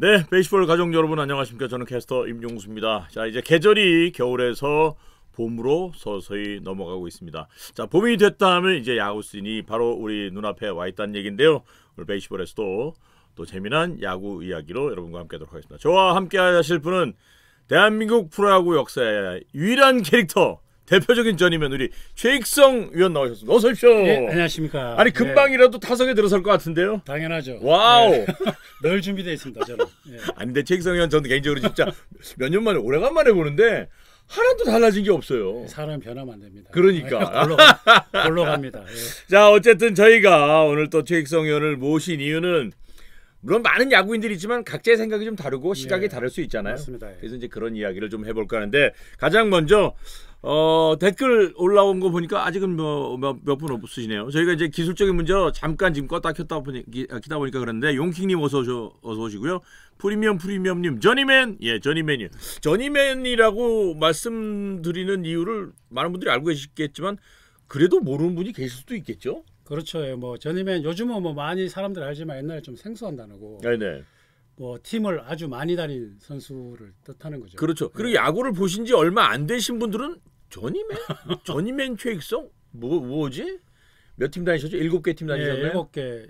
네, 베이스볼 가족 여러분 안녕하십니까? 저는 캐스터 임종수입니다. 자, 이제 계절이 겨울에서 봄으로 서서히 넘어가고 있습니다. 자, 봄이 됐다 하면 이제 야구 시즌이 바로 우리 눈앞에 와 있다는 얘기인데요. 오늘 베이스볼에서도 또 재미난 야구 이야기로 여러분과 함께하도록 하겠습니다. 저와 함께 하실 분은 대한민국 프로야구 역사의 유일한 캐릭터, 대표적인 전이면 우리 최익성 위원 나오셨습니다. 어서 오십시오. 네, 안녕하십니까. 아니 금방이라도 타석에 들어설 것 같은데요. 당연하죠. 와우. 네. 늘 준비되어 있습니다. 저는. 네. 아니 근데 최익성 위원 저는 개인적으로 진짜 몇 년 만에 오래간만에 보는데 하나도 달라진 게 없어요. 사람 변하면 안 됩니다. 그러니까. 골로 갑니다. 네. 자, 어쨌든 저희가 오늘 또 최익성 위원을 모신 이유는 물론 많은 야구인들이 있지만 각자의 생각이 좀 다르고 시각이 다를 수 있잖아요. 맞습니다. 그래서 이제 그런 이야기를 좀 해볼까 하는데 가장 먼저 댓글 올라온 거 보니까 아직은 몇 분 없으시네요. 저희가 이제 기술적인 문제 잠깐 지금 껐다 켰다 키다 보니까 그런데 용킹님 어서 오시고요. 프리미엄님 저니맨 저니맨이요. 저니맨이라고 말씀드리는 이유를 많은 분들이 알고 계시겠지만 그래도 모르는 분이 계실 수도 있겠죠. 그렇죠. 뭐 전이면 요즘은 뭐 많이 사람들 알지만 옛날에 좀 생소한 단어고. 네네. 뭐 팀을 아주 많이 다닌 선수를 뜻하는 거죠. 그렇죠. 그리고 야구를 보신 지 얼마 안 되신 분들은 저니맨 최익성? 뭐지? 몇 팀 다니셨죠? 7개 팀 다니셨나요? 7개.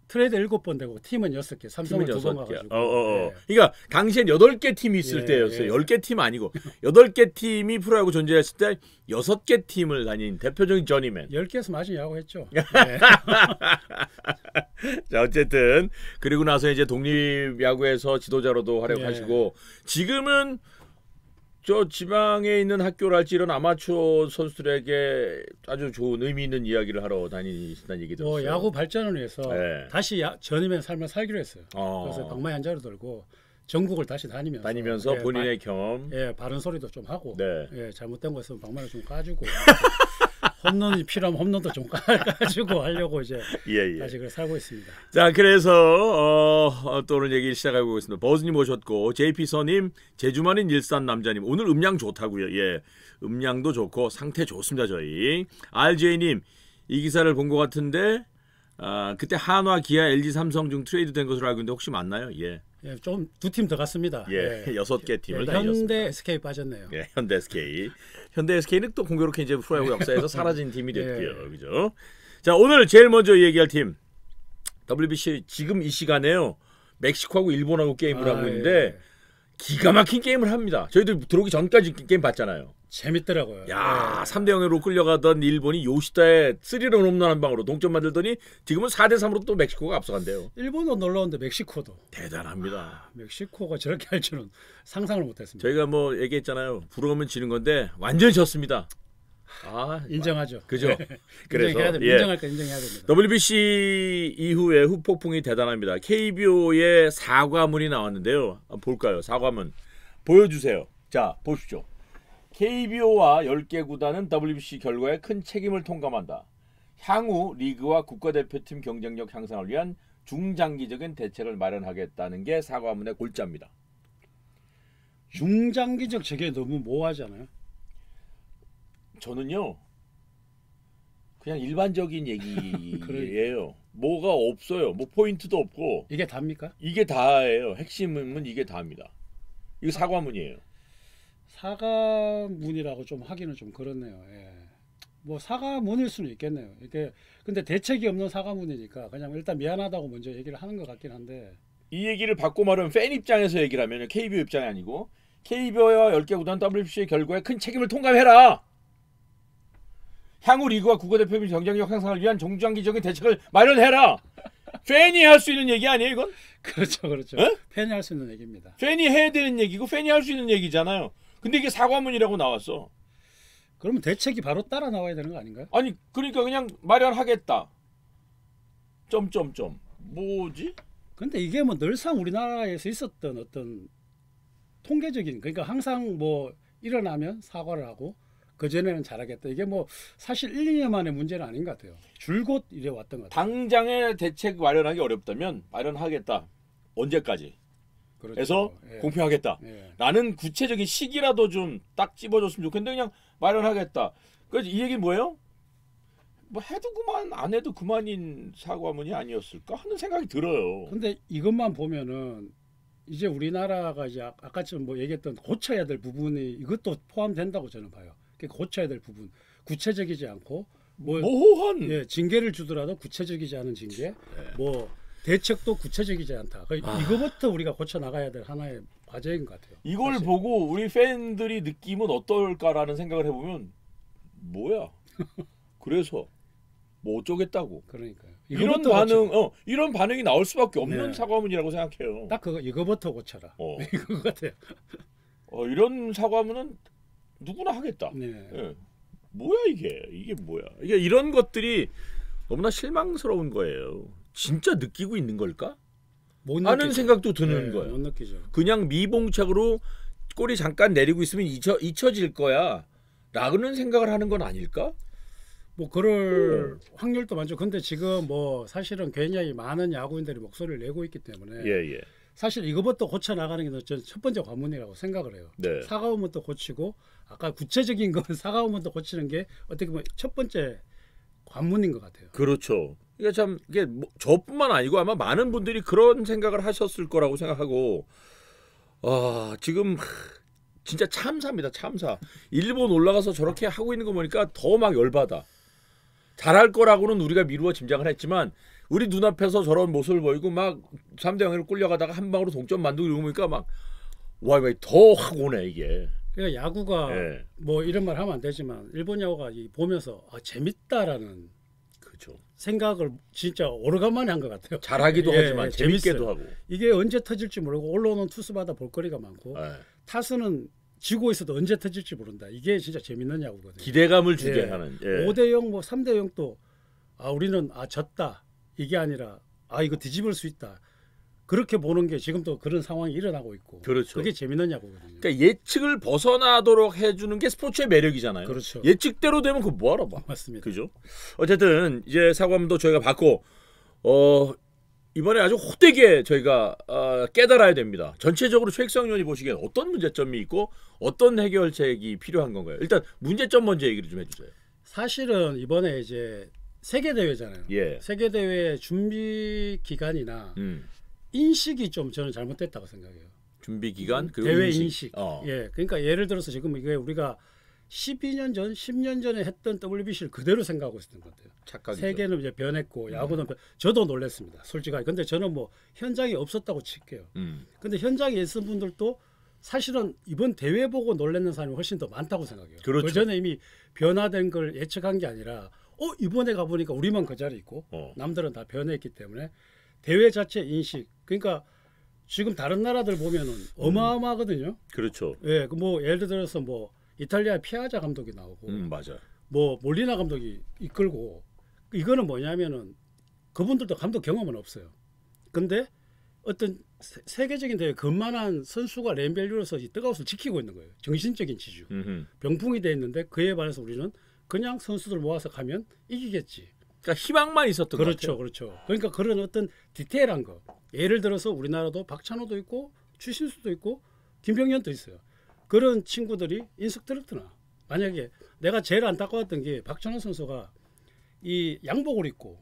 트레이드 7번 되고 팀은 6개. 삼성은 2번 가가지고. 네. 그러니까 당시엔 8개 팀이 있을 때였어요. 10개 팀 아니고 8개 팀이 프로야구 존재했을 때 6개 팀을 다닌 대표적인 저니맨. 10개에서 맞은 야구했죠. 자, 어쨌든 그리고 나서 이제 독립야구에서 지도자로도 활약하시고 지금은 저 지방에 있는 학교랄지 이런 아마추어 선수들에게 아주 좋은 의미 있는 이야기를 하러 다니신다는 얘기 들었어요. 야구 발전을 위해서 다시 전임의 삶을 살기로 했어요. 그래서 방망이 한 자루 들고 전국을 다시 다니면서 본인의 경험, 바른 소리도 좀 하고, 네. 잘못된 거 있으면 방망이를 좀 까주고, 홈런이 필요하면 홈런도 좀 까주고 하려고 이제 다시 그래 살고 있습니다. 자, 그래서 또 오늘 얘기 시작하고 있습니다. 버즈님 오셨고, JP서님, 제주만인 일산 남자님, 오늘 음량 좋다고요. 예, 음량도 좋고 상태 좋습니다. 저희 RJ님 이 기사를 본 것 같은데, 그때 한화, 기아, LG, 삼성 중 트레이드 된 것으로 알고 있는데 혹시 맞나요? 예. 좀 두 팀 더 갔습니다. 6개 팀을 다녔습니다. 현대 SK 빠졌네요. 현대 SK. 현대 SK는 또 공교롭게 이제 프로야구 역사에서 사라진 팀이 됐고요. 그죠? 자, 오늘 제일 먼저 얘기할 팀 WBC 지금 이 시간에요. 멕시코하고 일본하고 게임을 하고 있는데 기가 막힌 게임을 합니다. 저희들 들어오기 전까지 게임 봤잖아요. 재밌더라고요. 3대0으로 끌려가던 일본이 요시다의 3런 홈런 한 방으로 동점 만들더니 지금은 4대3으로 또 멕시코가 앞서간대요. 일본도 놀라운데 멕시코도 대단합니다. 멕시코가 저렇게 할 줄은 상상을 못했습니다. 저희가 뭐 얘기했잖아요. 부러우면 지는 건데 완전히 졌습니다. 인정하죠. 그죠? 그래서 인정할 거 인정해야 됩니다. WBC 이후에 후폭풍이 대단합니다. KBO의 사과문이 나왔는데요. 볼까요? 사과문 보여주세요. 자, 보십시오. KBO와 10개 구단은 WBC 결과에 큰 책임을 통감한다. 향후 리그와 국가대표팀 경쟁력 향상을 위한 중장기적인 대책을 마련하겠다는 게 사과문의 골자입니다. 중장기적 저게 너무 모호하잖아요. 저는요 그냥 일반적인 얘기예요. 뭐가 없어요. 뭐 포인트도 없고. 이게 답니까? 이게 다예요. 핵심은 이게 다입니다. 이거 사과문이에요. 사과문이라고 좀 하기는 좀 그렇네요. 뭐 사과문일 수는 있겠네요. 이게 근데 대책이 없는 사과문이니까 그냥 일단 미안하다고 먼저 얘기를 하는 것 같긴 한데 이 얘기를 바꿔 말하면 팬 입장에서 얘기를 하면 KBO 입장이 아니고 KBO와 10개 구단 WBC 결과에 큰 책임을 통감해라. 향후 리그와 국가대표팀 경쟁력 향상을 위한 중장기적인 대책을 마련해라. 팬이 할 수 있는 얘기 아니에요 이건? 그렇죠. 팬이 할 수 있는 얘기입니다. 팬이 해야 되는 얘기고 팬이 할 수 있는 얘기잖아요. 근데 이게 사과문이라고 나왔어. 그러면 대책이 바로 따라 나와야 되는 거 아닌가요? 아니 그러니까 그냥 마련하겠다. 뭐지? 근데 이게 뭐 늘상 우리나라에서 있었던 어떤 통계적인 그러니까 항상 뭐 일어나면 사과를 하고 그전에는 잘하겠다. 이게 뭐 사실 1, 2년 만의 문제는 아닌 것 같아요. 줄곧 이래 왔던 것 같아요. 당장의 대책 마련하기 어렵다면 마련하겠다. 언제까지? 그렇죠. 해서 공표하겠다. 라는 구체적인 시기라도 좀 딱 집어줬으면 좋겠는데 그냥 마련하겠다. 그래서 이 얘기는 뭐예요? 뭐 해도 그만 안 해도 그만인 사과문이 아니었을까 하는 생각이 들어요. 근데 이것만 보면은 이제 우리나라가 이제 아까처럼 뭐 얘기했던 고쳐야 될 부분이 이것도 포함된다고 저는 봐요. 그러니까 고쳐야 될 부분 구체적이지 않고 뭐 모호한 예, 징계를 주더라도 구체적이지 않은 징계, 뭐 대책도 구체적이지 않다. 그러니까 이거부터 우리가 고쳐 나가야 될 하나의 과제인 것 같아요. 이걸 사실. 보고 우리 팬들이 느낌은 어떨까라는 생각을 해보면 뭐야? 그래서 뭐 어쩌겠다고 그러니까요. 이런 이거부터 반응, 고쳐. 이런 반응이 나올 수밖에 없는 네. 사과문이라고 생각해요. 딱 그거 이거부터 고쳐라. 이거 같아요. 이런 사과문은 누구나 하겠다. 네. 예. 뭐야 이게 뭐야? 이게 이런 것들이 너무나 실망스러운 거예요. 진짜 느끼고 있는 걸까? 못 하는 느끼죠. 생각도 드는 네, 거예요. 못 느끼죠. 그냥 미봉착으로 꼬리 잠깐 내리고 있으면 잊혀질 거야. 라는 생각을 하는 건 아닐까? 뭐 그럴 확률도 많죠. 근데 지금 뭐 사실은 굉장히 많은 야구인들이 목소리를 내고 있기 때문에 예. 사실 이거부터 고쳐 나가는 게 저는 첫 번째 관문이라고 생각을 해요. 네. 사과문부터 고치고 아까 구체적인 건 사과문부터 고치는 게 어떻게 보면 첫 번째 관문인 것 같아요. 그렇죠. 이게 참 이게 뭐 저뿐만 아니고 아마 많은 분들이 그런 생각을 하셨을 거라고 생각하고 지금 진짜 참사입니다. 참사. 일본 올라가서 저렇게 하고 있는 거 보니까 더 막 열받아. 잘할 거라고는 우리가 미루어 짐작을 했지만 우리 눈앞에서 저런 모습을 보이고 막 3대 0으로 끌려가다가 한 방으로 동점 만들고 이러고 보니까 막 와, 더 확 오네 이게. 그러니까 야구가 예. 뭐 이런 말 하면 안 되지만 일본 야구가 보면서 재밌다라는 그렇죠. 생각을 진짜 오래간만에 한 것 같아요. 잘하기도 예, 하지만 예, 재밌게도 재밌어요. 하고. 이게 언제 터질지 모르고 올라오는 투수마다 볼거리가 많고 예. 타수는 지고 있어도 언제 터질지 모른다. 이게 진짜 재밌는 야구거든요. 기대감을 주게 예. 하는. 예. 5대 0, 뭐 3대 0도 우리는 졌다. 이게 아니라 이거 뒤집을 수 있다. 그렇게 보는 게 지금 또 그런 상황이 일어나고 있고. 그렇죠. 그게 재밌는 야구거든요. 그러니까 예측을 벗어나도록 해주는 게 스포츠의 매력이잖아요. 그렇죠. 예측대로 되면 그거 뭐하러 봐. 맞습니다. 그죠? 어쨌든 이제 사과문도 저희가 받고 이번에 아주 호되게 저희가 깨달아야 됩니다. 전체적으로 최익성 의원이 보시기엔 어떤 문제점이 있고 어떤 해결책이 필요한 건가요? 일단 문제점 먼저 얘기를 좀 해주세요. 사실은 이번에 이제 세계 대회잖아요. 예. 세계 대회 준비 기간이나 인식이 좀 저는 잘못됐다고 생각해요. 준비 기간 그리고 대회 인식. 어. 예. 그러니까 예를 들어서 지금 이게 우리가 12년 전, 10년 전에 했던 WBC를 그대로 생각하고 있었던 것 같아요. 착각이죠. 세계는 이제 변했고 야구는 저도 놀랐습니다. 솔직하게. 근데 저는 뭐 현장에 없었다고 칠게요. 근데 현장에 있은 분들도 사실은 이번 대회 보고 놀랐는 사람이 훨씬 더 많다고 생각해요. 그렇죠. 그 전에 이미 변화된 걸 예측한 게 아니라 이번에 가보니까 우리만 그 자리에 있고 남들은 다 변했기 때문에 대회 자체 인식. 그러니까 지금 다른 나라들 보면은 어마어마하거든요. 그렇죠. 예, 뭐 예를 들어서 뭐 이탈리아 피아자 감독이 나오고 맞아. 뭐 몰리나 감독이 이끌고 이거는 뭐냐면은 그분들도 감독 경험은 없어요. 근데 어떤 세계적인 대회 그만한 선수가 램벨류로서 이 뜨거움을 지키고 있는 거예요. 정신적인 지주. 병풍이 돼 있는데 그에 반해서 우리는 그냥 선수들 모아서 가면 이기겠지. 그러니까 희망만 있었던 것 같아요. 그렇죠. 그러니까 그런 어떤 디테일한 거. 예를 들어서 우리나라도 박찬호도 있고 추신수도 있고 김병현도 있어요. 그런 친구들이 인석트럭트나 만약에 내가 제일 안타까웠던 게 박찬호 선수가 이 양복을 입고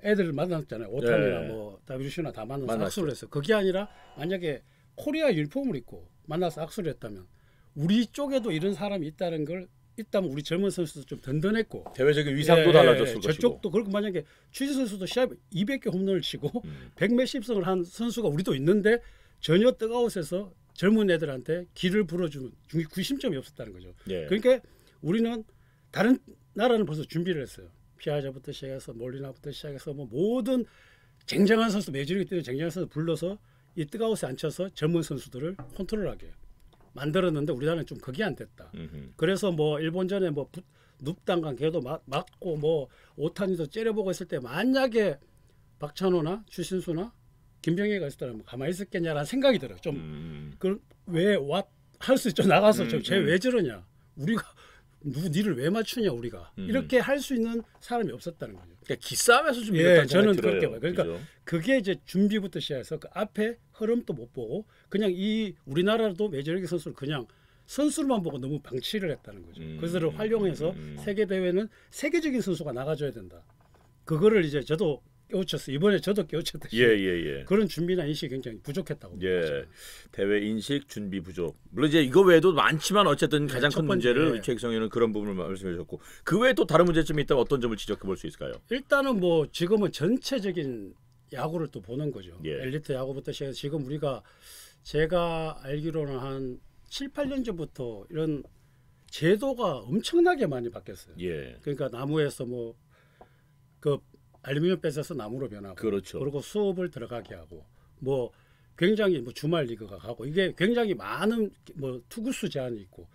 애들 만났잖아요. 오타니나 네. 뭐 WC나 다 만나서 만났죠. 악수를 했어요. 그게 아니라 만약에 코리아 유니폼을 입고 만나서 악수를 했다면 우리 쪽에도 이런 사람이 있다는 걸 있다면 우리 젊은 선수도 좀 든든했고 대외적인 위상도 달라졌을 것이고. 저쪽도 그렇고 만약에 추지 선수도 시합 200개 홈런을 치고 100몇십승을 한 선수가 우리도 있는데 전혀 뜨거워서 젊은 애들한테 길을 불어주는 구심점이 없었다는 거죠. 예. 그러니까 우리는 다른 나라는 벌써 준비를 했어요. 피아자부터 시작해서 몰리나부터 시작해서 뭐 모든 쟁쟁한 선수 메이저리그 뛰는 쟁쟁한 선수 불러서 이 뜨거워서 앉혀서 젊은 선수들을 컨트롤하게 만들었는데 우리나라는 좀 그게 안 됐다. 그래서 뭐 일본전에 뭐 눕단간 걔도 맞고 뭐 오타니도 째려보고 있을 때 만약에 박찬호나 추신수나 김병희가 있었다면 가만히 있었겠냐라는 생각이 들어요. 좀 왜 할 수 있죠. 나가서 쟤 왜 저러냐. 우리가 니를 왜 맞추냐 우리가 이렇게 할 수 있는 사람이 없었다는 거죠. 그러니까 기싸움에서 좀 예, 이랬다는 저는 생각이 들어요. 그렇게 봐요. 그러니까 그죠? 그게 이제 준비부터 시작해서 그 앞에 흐름도 못 보고 그냥 이 우리나라도 메이저리그 선수를 그냥 선수로만 보고 너무 방치를 했다는 거죠. 그것을 활용해서 세계 대회는 세계적인 선수가 나가줘야 된다. 그거를 이제 저도 깨우쳤어요. 이번에 저도 깨우쳤듯이 예. 그런 준비나 인식이 굉장히 부족했다고 예. 봅니다. 대회 인식 준비 부족. 물론 이제 이거 외에도 많지만 어쨌든 가장 첫 큰 번째, 문제를 예. 최익성 의원은 그런 부분을 말씀해 주셨고 그 외에 또 다른 문제점이 있다면 어떤 점을 지적해 볼 수 있을까요? 일단은 뭐 지금은 전체적인 야구를 또 보는 거죠. 예. 엘리트 야구부터 시작해서 지금 우리가 제가 알기로는 한 7, 8년 전부터 이런 제도가 엄청나게 많이 바뀌었어요. 예. 그러니까 나무에서 뭐 그 알루미늄 뺏어서 나무로 변하고 그렇죠. 그리고 수업을 들어가게 하고 뭐 굉장히 뭐 주말 리그가 가고 이게 굉장히 많은 뭐 투구수 제한이 있고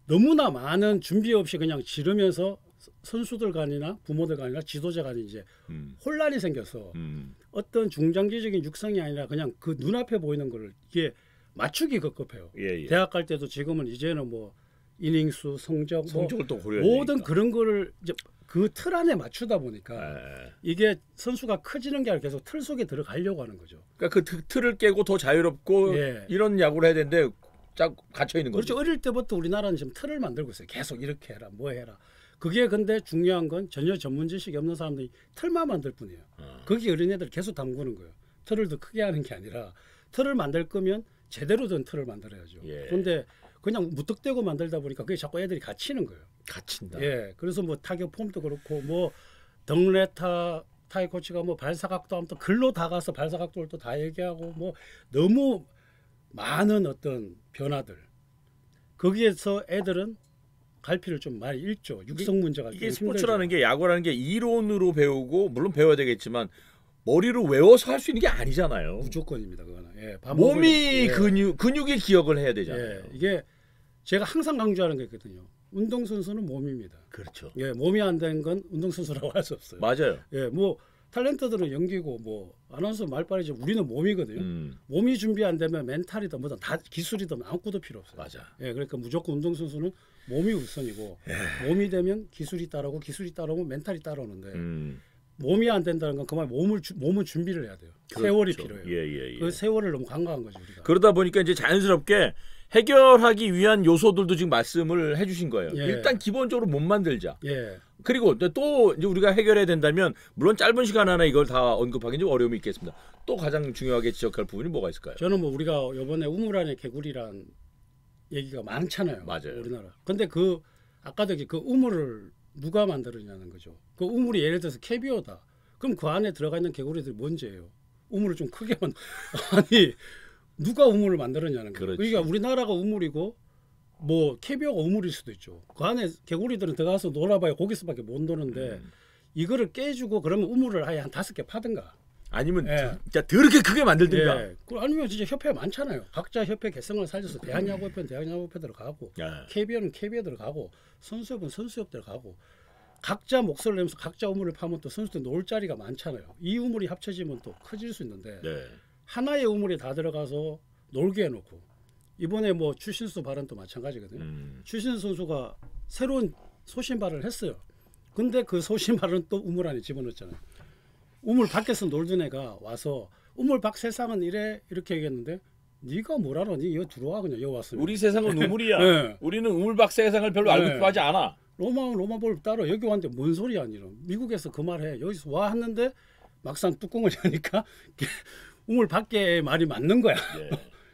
너무나 많은 준비 없이 그냥 지르면서 선수들 간이나 부모들 간이나 지도자 간이 이제 혼란이 생겨서 어떤 중장기적인 육성이 아니라 그냥 그 눈앞에 보이는 거를 이게 맞추기 급급해요. 예. 대학 갈 때도 지금은 이제는 뭐 이닝수, 성적, 성적을 또 고려해야 모든 되니까. 그런 거를 이제 그 틀 안에 맞추다 보니까 예. 이게 선수가 커지는 게 아니라 계속 틀 속에 들어가려고 하는 거죠. 그러니까 그 틀을 깨고 더 자유롭고 예. 이런 야구를 해야 되는데 쫙 갇혀 있는 거죠. 그렇죠. 어릴 때부터 우리나라는 지금 틀을 만들고 있어요. 계속 이렇게 해라, 뭐 해라. 그게 근데 중요한 건 전혀 전문 지식이 없는 사람들이 틀만 만들 뿐이에요. 거기 어린애들 계속 담그는 거예요. 틀을 더 크게 하는 게 아니라 틀을 만들 거면 제대로 된 틀을 만들어야죠. 예. 그런데 그냥 무턱대고 만들다 보니까 그게 자꾸 애들이 갇히는 거예요. 갇힌다. 예, 그래서 뭐 타격 폼도 그렇고 뭐 덩레타 타이 코치가 뭐 발사각도 하면 또 글로 다 가서 발사각도를 또 다 얘기하고 뭐 너무 많은 어떤 변화들 거기에서 애들은 갈피를 좀 많이 잃죠. 육성 문제가 이게 좀 스포츠라는 힘들죠. 게 야구라는 게 이론으로 배우고 물론 배워야 되겠지만 머리로 외워서 할 수 있는 게 아니잖아요. 무조건입니다. 그거는 예, 밥 몸이 먹을- 예, 근육의 기억을 해야 되잖아요. 예, 이게 제가 항상 강조하는 게 있거든요. 운동 선수는 몸입니다. 그렇죠. 예, 몸이 안 된 건 운동 선수라고 할 수 없어요. 맞아요. 예, 뭐 탤런트들은 연기고 뭐 아나운서 말빨이지 우리는 몸이거든요. 몸이 준비 안 되면 멘탈이든 뭐든 다 기술이든 아무것도 필요 없어요. 맞아. 예, 그러니까 무조건 운동 선수는 몸이 우선이고 몸이 되면 기술이 따라오고 기술이 따라오면 멘탈이 따라오는데 몸이 안 된다는 건 그만 몸은 준비를 해야 돼요. 세월이 필요해요. 예. 그 세월을 너무 간과한 거죠 우리가. 그러다 보니까 이제 자연스럽게 해결하기 위한 요소들도 지금 말씀을 해주신 거예요. 예. 일단 기본적으로 못 만들자. 예, 그리고 또 이제 우리가 해결해야 된다면 물론 짧은 시간 안에 이걸 다 언급하기는 좀 어려움이 있겠습니다. 또 가장 중요하게 지적할 부분이 뭐가 있을까요? 저는 뭐 우리가 이번에 우물 안에 개구리란 얘기가 많잖아요. 맞아요. 우리나라. 근데 그 아까도 그 우물을 누가 만들었냐는 거죠. 그 우물이 예를 들어서 캐비어다. 그럼 그 안에 들어가 있는 개구리들이 뭔지예요. 우물을 좀 크게 아니 누가 우물을 만들었냐는 거예요. 그렇지. 그러니까 우리나라가 우물이고 뭐 캐비어가 우물일 수도 있죠. 그 안에 개구리들은 들어가서 놀아봐야 거기서밖에 못 노는데 이거를 깨주고 그러면 우물을 아예 한 5개 파든가. 아니면 예. 진짜 더럽게 크게 만들든가. 예. 아니면 진짜 협회 많잖아요. 각자 협회 개성을 살려서 대한야구협회는 대한야구협회 들어가고 야. KBO는 KBO 들어가고 선수협은 선수협 들어가고 각자 목소리를 내면서 각자 우물을 파면 또 선수들 놀 자리가 많잖아요. 이 우물이 합쳐지면 또 커질 수 있는데 네. 하나의 우물이 다 들어가서 놀게 해놓고 이번에 뭐 추신수 발언도 마찬가지거든요. 추신수 선수가 새로운 소신발을 했어요. 근데 그 소신발은 또 우물 안에 집어넣었잖아요. 우물 밖에서 놀던 애가 와서 우물 밖 세상은 이래 이렇게 얘기했는데 네가 뭘 알아? 니 여기 들어와 그냥 여기 왔으면. 우리 세상은 우물이야. 네. 우리는 우물박 세상을 별로 알고 네. 싶어 하지 않아. 로마볼 따로 여기 왔는데 뭔 소리야 니는. 미국에서 그 말해. 여기서 와 했는데 막상 뚜껑을 여니까 우물 밖에 말이 맞는 거야. 예.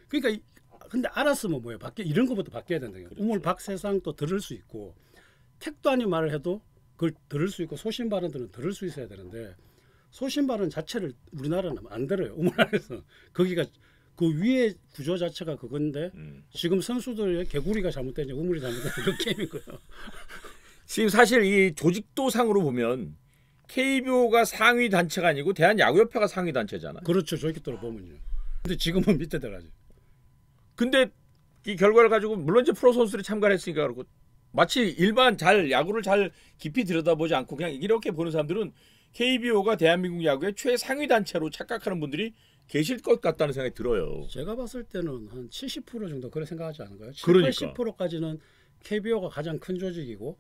그러니까 근데 알았으면 뭐예요? 밖에 이런 것부터 바뀌어야 된다. 그렇죠. 우물 밖 세상 또 들을 수 있고 택도 아닌 말을 해도 그걸 들을 수 있고 소신 발언들은 들을 수 있어야 되는데 소신 발언 자체를 우리나라는 안 들어요. 우물 안에서 거기가 그 위에 구조 자체가 그건데 지금 선수들의 개구리가 잘못되냐 우물이 잘못되냐 그 게임인 거예요. 지금 사실 이 조직도 상으로 보면 KBO가 상위 단체가 아니고 대한야구협회가 상위 단체잖아요. 그렇죠. 저기도로 보면요. 근데 지금은 밑에 들어가죠. 근데 이 결과를 가지고 물론 이제 프로 선수들이 참가를 했으니까 그렇고 마치 일반 야구를 잘 깊이 들여다보지 않고 그냥 이렇게 보는 사람들은 KBO가 대한민국 야구의 최상위 단체로 착각하는 분들이 계실 것 같다는 생각이 들어요. 제가 봤을 때는 한 70% 정도 그렇게 생각하지 않은가요? 70, 그러니까. 80%까지는 KBO가 가장 큰 조직이고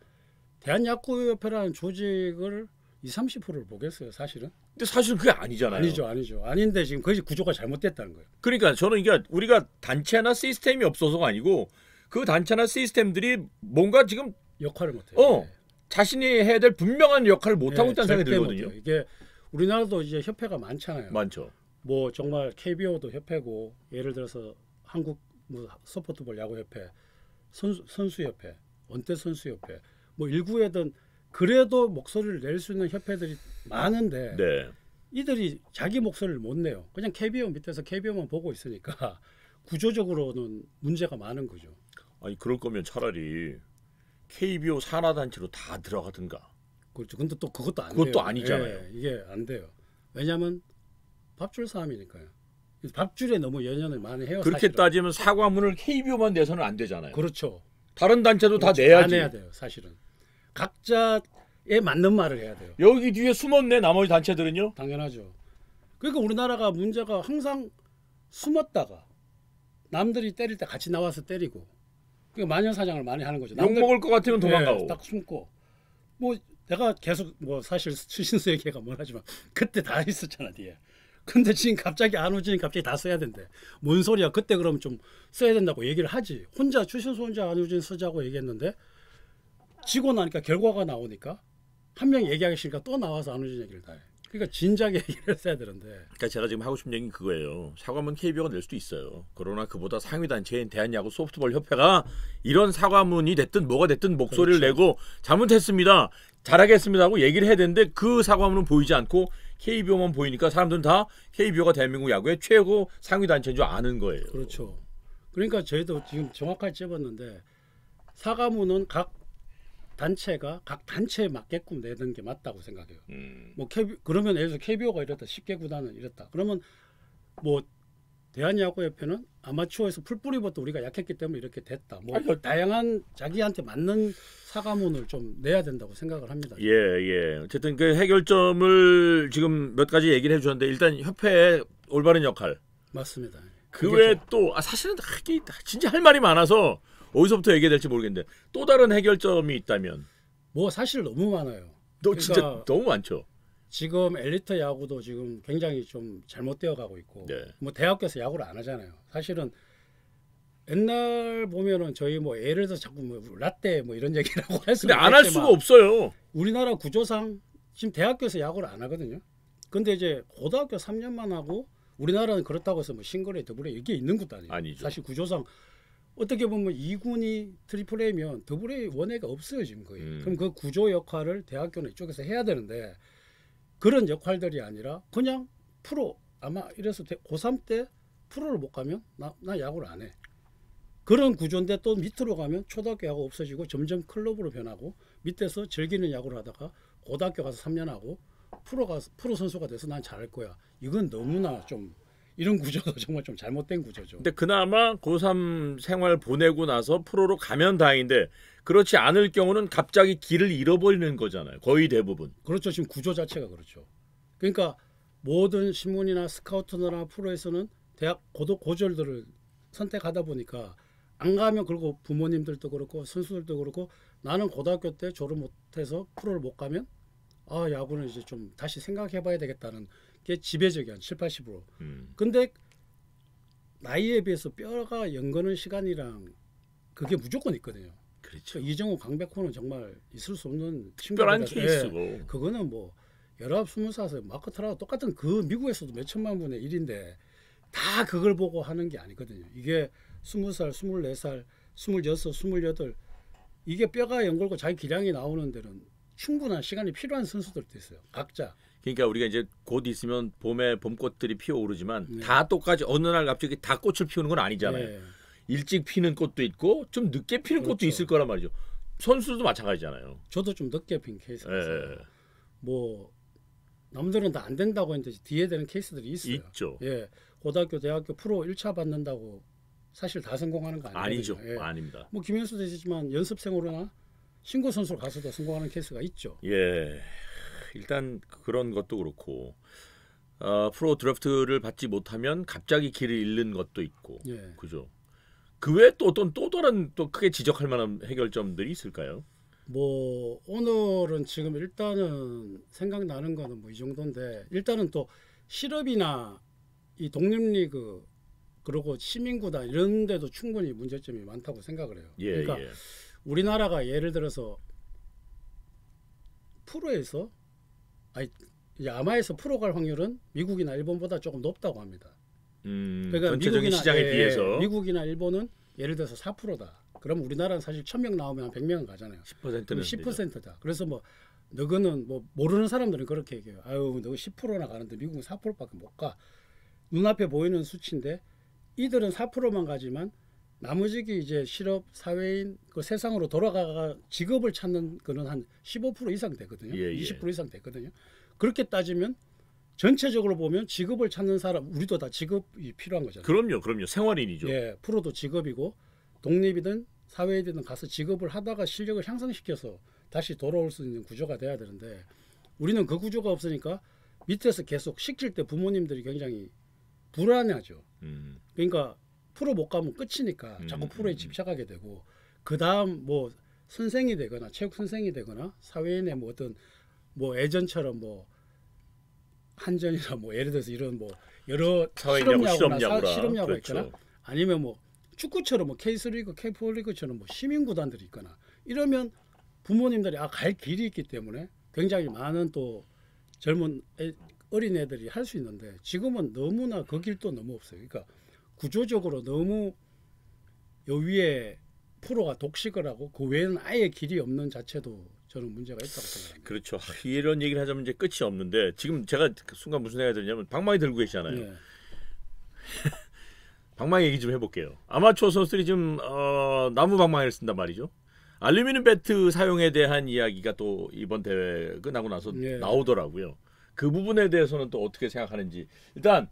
대한야구협회라는 조직을 20, 30%를 보겠어요, 사실은? 근데 사실 그게 아니잖아요. 아니죠. 아닌데 지금 그 구조가 잘못됐다는 거예요. 그러니까 저는 이게 우리가 단체나 시스템이 없어서가 아니고 그 단체나 시스템들이 뭔가 지금 역할을 못해요. 자신이 해야 될 분명한 역할을 못 하고 있다는 생각이 절대 들거든요. 못해요. 이게 우리나라도 이제 협회가 많잖아요. 많죠. 뭐 정말 KBO도 협회고 예를 들어서 한국 뭐 소프트볼 야구협회, 선수협회, 원태선수협회 뭐 일구에든 그래도 목소리를 낼 수 있는 협회들이 많은데 네. 이들이 자기 목소리를 못 내요. 그냥 KBO 밑에서 KBO만 보고 있으니까 구조적으로는 문제가 많은 거죠. 아니 그럴 거면 차라리 KBO 산하단체로 다 들어가든가. 그렇죠. 근데 또 그것도 안 그것도 돼요. 아니잖아요. 예, 이게 안 돼요. 왜냐하면 밥줄 싸움이니까요. 밥줄에 너무 연연을 많이 해요. 그렇게 사실은. 따지면 사과문을 KBO만 내서는 안 되잖아요. 그렇죠. 다른 단체도 다 그렇죠. 내야지. 다 내야 돼요. 사실은 각자에 맞는 말을 해야 돼요. 여기 뒤에 숨었네 나머지 단체들은요. 당연하죠. 그러니까 우리나라가 문제가 항상 숨었다가 남들이 때릴 때 같이 나와서 때리고 그러니까 마녀사냥을 많이 하는 거죠. 욕 먹을 것 같으면 도망가고. 딱 숨고 뭐 내가 계속 뭐 사실 추신수 얘기가 뭐라지만 그때 다 있었잖아 뒤에. 근데 지금 갑자기 안우진이 갑자기 다 써야 된대. 뭔 소리야? 그때 그럼 좀 써야 된다고 얘기를 하지. 혼자 추신수 혼자 안우진 쓰자고 얘기했는데 지고 나니까 결과가 나오니까 한 명 얘기하기 싫으니까 또 나와서 안우진 얘기를 다 해. 그러니까 진작에 얘기를 했어야 되는데. 그러니까 제가 지금 하고 싶은 얘기는 그거예요. 사과문 KBO가 낼 수도 있어요. 그러나 그보다 상위 단체인 대한야구 소프트볼 협회가 이런 사과문이 됐든 뭐가 됐든 목소리를 그렇죠. 내고 잘못했습니다. 잘하겠습니다 하고 얘기를 해야 되는데 그 사과문은 보이지 않고 KBO만 보이니까 사람들은 다 KBO가 대한민국 야구의 최고 상위 단체인 줄 아는 거예요. 그렇죠. 그러니까 저희도 지금 정확하게 찝었는데 사과문은 각 단체가 각 단체에 맞게끔 내는 게 맞다고 생각해요. 뭐 그러면 예를 들어 KBO가 이랬다, 10개 구단은 이랬다. 그러면 뭐 대한야구협회는 아마추어에서 풀뿌리부터 우리가 약했기 때문에 이렇게 됐다. 뭐 다양한 자기한테 맞는 사과문을 좀 내야 된다고 생각을 합니다. 예, 예. 어쨌든 그 해결점을 지금 몇 가지 얘기를 해주셨는데 일단 협회의 올바른 역할. 맞습니다. 그 외에 또 사실은 이게 진짜 할 말이 많아서 어디서부터 얘기해야 될지 모르겠는데 또 다른 해결점이 있다면 뭐 사실 너무 많아요. 진짜 너무 많죠. 지금 엘리트 야구도 지금 굉장히 좀 잘못되어 가고 있고 네. 뭐 대학교에서 야구를 안 하잖아요. 사실은 옛날 보면은 저희 뭐 예를 들어 자꾸 뭐 라떼 뭐 이런 얘기라고 할 수는 근데 안 할 수가 없어요. 우리나라 구조상 지금 대학교에서 야구를 안 하거든요. 근데 이제 고등학교 3년만 하고 우리나라는 그렇다고 해서 뭐 싱글A, 더블A 이게 있는 것도 아니에요. 아니죠. 사실 구조상 어떻게 보면 2군이 트리플 A면 더블 A, 원A가 없어요 지금 거의. 그럼 그 구조 역할을 대학교는 이쪽에서 해야 되는데 그런 역할들이 아니라 그냥 프로 아마 이래서 고3 때 프로를 못 가면 나 야구를 안 해. 그런 구조인데 또 밑으로 가면 초등학교 야구 없어지고 점점 클럽으로 변하고 밑에서 즐기는 야구를 하다가 고등학교 가서 3년 하고 프로 선수가 돼서 난 잘할 거야. 이건 너무나 좀 이런 구조도 정말 좀 잘못된 구조죠. 근데 그나마 고3 생활 보내고 나서 프로로 가면 다행인데 그렇지 않을 경우는 갑자기 길을 잃어버리는 거잖아요. 거의 대부분. 그렇죠. 지금 구조 자체가 그렇죠. 그러니까 모든 신문이나 스카우트나 프로에서는 대학 고졸들을 선택하다 보니까 안 가면 그리고 부모님들도 그렇고 선수들도 그렇고 나는 고등학교 때 졸업 못해서 프로를 못 가면 아 야구는 이제 좀 다시 생각해봐야 되겠다는 게 지배적이야. 70-80%. 근데 나이에 비해서 뼈가 연거는 시간이랑 그게 무조건 있거든요. 그렇죠. 이정우, 강백호는 정말 있을 수 없는 특별한 친구들. 케이스고. 예, 그거는 뭐 19, 20살에서 마크 트라우트 똑같은 그 미국에서도 몇 천만 분의 1인데 다 그걸 보고 하는 게 아니거든요. 이게 20살, 24살, 26, 28 이게 뼈가 연골고 자기 기량이 나오는 데는 충분한 시간이 필요한 선수들도 있어요. 각자. 그러니까 우리가 이제 곧 있으면 봄에 봄꽃들이 피어오르지만 네. 다 똑같이 어느 날 갑자기 다 꽃을 피우는 건 아니잖아요. 예. 일찍 피는 꽃도 있고 좀 늦게 피는 꽃도 그렇죠. 있을 거란 말이죠. 선수들도 마찬가지잖아요. 저도 좀 늦게 핀 케이스가 예. 있어요. 뭐 남들은 다 안 된다고 했는데 뒤에 되는 케이스들이 있어요. 있죠. 예. 고등학교, 대학교 프로 1차 받는다고 사실 다 성공하는 거 아니거든요. 아니죠. 예. 아닙니다. 뭐 김현수도 있지만 연습생으로나 신고 선수로 가서도 성공하는 케이스가 있죠. 예. 일단 그런 것도 그렇고 프로 드래프트를 받지 못하면 갑자기 길을 잃는 것도 있고, 예. 그죠? 그 외에 또 어떤 또 다른 또 크게 지적할 만한 해결점들이 있을까요? 뭐 오늘은 지금 일단은 생각나는 거는 뭐 이 정도인데 일단은 또 실업이나 이 독립리그 그리고 시민구단 이런 데도 충분히 문제점이 많다고 생각을 해요. 예, 그러니까 예. 우리나라가 예를 들어서 프로에서 아니 이제 아마에서 프로 갈 확률은 미국이나 일본보다 조금 높다고 합니다. 그러니까 전체적인 시장에 비해서 미국이나 일본은 예를 들어서 4%다. 그럼 우리나라는 사실 1000명 나오면 한 100명은 가잖아요. 10%는 10%다. 그래서 뭐 너거는 뭐 모르는 사람들은 그렇게 얘기해요. 아유, 너 10%나 가는데 미국은 4%밖에 못 가. 눈앞에 보이는 수치인데 이들은 4%만 가지만 나머지 이제 실업 사회인 그 세상으로 돌아가 직업을 찾는 거는 한 15% 이상 되거든요. 예, 예. 20% 이상 되거든요. 그렇게 따지면 전체적으로 보면 직업을 찾는 사람 우리도 다 직업이 필요한 거잖아요. 그럼요. 생활인이죠. 예, 프로도 직업이고 독립이든 사회이든 가서 직업을 하다가 실력을 향상시켜서 다시 돌아올 수 있는 구조가 돼야 되는데 우리는 그 구조가 없으니까 밑에서 계속 시킬 때 부모님들이 굉장히 불안해하죠. 그러니까 프로 못 가면 끝이니까 자꾸 프로에 집착하게 되고 그 다음 뭐 선생이 되거나 체육 선생이 되거나 사회인의 뭐 어떤 뭐 예전처럼 뭐 한전이나 뭐 예를 들어서 이런 뭐 여러 실업야구나 있거나 그렇죠. 아니면 뭐 축구처럼 뭐 K3리그, K4리그처럼 뭐 시민 구단들이 있거나 이러면 부모님들이 갈 길이 있기 때문에 굉장히 많은 또 젊은 어린 애들이 할 수 있는데 지금은 너무나 그 길도 너무 없어요. 그러니까 구조적으로 너무 요 위에 프로가 독식을 하고 그 외에는 아예 길이 없는 자체도 저는 문제가 있다고 생각합니다. 그렇죠. 이런 얘기를 하자면 이제 끝이 없는데 지금 제가 순간 무슨 생각이 드냐면 방망이 들고 계시잖아요. 네. 방망이 얘기 좀 해볼게요. 아마추어 선수들이 지금 나무 방망이를 쓴단 말이죠. 알루미늄 배트 사용에 대한 이야기가 또 이번 대회 끝나고 나서 네. 나오더라고요. 그 부분에 대해서는 또 어떻게 생각하는지. 일단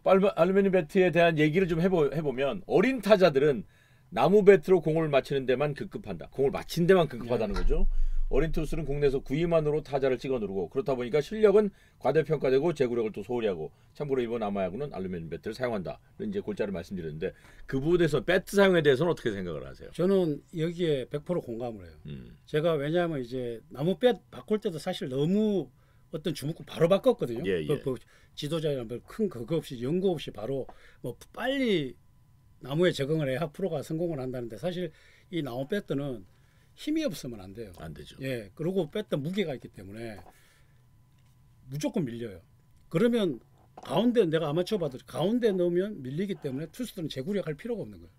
알루미늄 배트에 대한 얘기를 좀 해보면 어린 타자들은 나무 배트로 공을 맞히는 데만 급급한다. 공을 맞힌 데만 급급하다는 거죠. 어린 투수는 국내에서 구위만으로 타자를 찍어 누르고 그렇다 보니까 실력은 과대평가되고 제구력을 또 소홀히 하고 참고로 이번 아마야구는 알루미늄 배트를 사용한다. 이제 골자를 말씀드렸는데 그 부분에서 배트 사용에 대해서는 어떻게 생각을 하세요? 저는 여기에 100% 공감을 해요. 제가 왜냐하면 이제 나무 배 바꿀 때도 사실 너무 어떤 주먹구 바로 바꿨거든요. 예. 그 지도자이나 큰 그거 없이 연구 없이 바로 뭐 빨리 나무에 적응을 해야 프로가 성공을 한다는데 사실 이 나무 배트는 힘이 없으면 안 돼요. 안 되죠. 예, 그리고 배트 무게가 있기 때문에 무조건 밀려요. 그러면 가운데 내가 아마추어 봐도 가운데 넣으면 밀리기 때문에 투수들은 제구력 할 필요가 없는 거예요.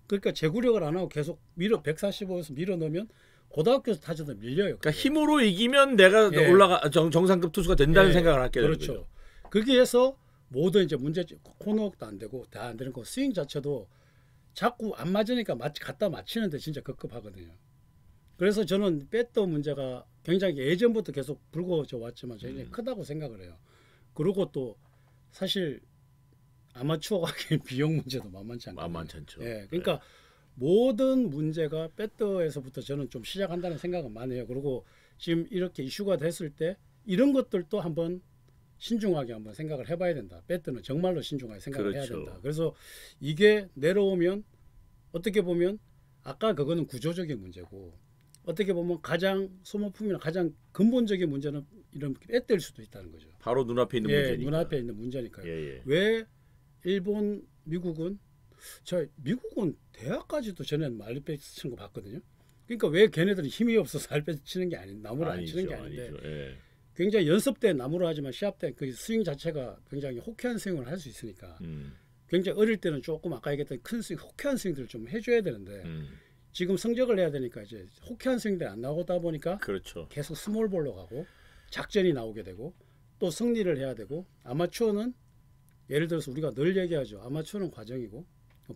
그러니까 제구력을 안 하고 계속 145에서 밀어 넣으면 고등학교 타자도 밀려요. 그러니까 힘으로 이기면 내가 예. 올라가 정상급 투수가 된다는 예, 생각을 하게 되는 그렇죠. 거죠. 그렇게 해서 모든 이제 문제 코너도 안 되고 다 안 되는 거 스윙 자체도 자꾸 안 맞으니까 갖다 맞히는데 진짜 급급하거든요. 그래서 저는 배트 문제가 굉장히 예전부터 계속 불거져 왔지만 굉장히 크다고 생각을 해요. 그리고 또 사실 아마추어가 하기엔 비용 문제도 만만치 않거든요. 만만치 않죠. 예, 그러니까 모든 문제가 배트에서부터 저는 좀 시작한다는 생각은 많이 해요. 그리고 지금 이렇게 이슈가 됐을 때 이런 것들도 한번 신중하게 한번 생각을 해봐야 된다. 배트는 정말로 신중하게 생각을 그렇죠. 해야 된다. 그래서 이게 내려오면 어떻게 보면 아까 그거는 구조적인 문제고 어떻게 보면 가장 소모품이나 가장 근본적인 문제는 이런 배트일 수도 있다는 거죠. 바로 눈앞에 있는 문제니까. 눈앞에 있는 문제니까요. 예. 왜 일본, 미국은 미국은 대학까지도 전에는 말리배트 치는 거 봤거든요. 그러니까 왜 걔네들이 힘이 없어서 알배트 치는 게 아닌 나무를 안 치는 게 아닌데 예. 굉장히 연습 때 나무를 하지만 시합 때 그 스윙 자체가 굉장히 호쾌한 스윙을 할 수 있으니까 굉장히 어릴 때는 조금 아까 얘기했던 큰 스윙, 호쾌한 스윙들을 좀 해줘야 되는데 지금 성적을 내야 되니까 이제 호쾌한 스윙들이 안 나오다 보니까 그렇죠. 계속 스몰볼로 가고 작전이 나오게 되고 또 승리를 해야 되고 아마추어는 예를 들어서 우리가 늘 얘기하죠. 아마추어는 과정이고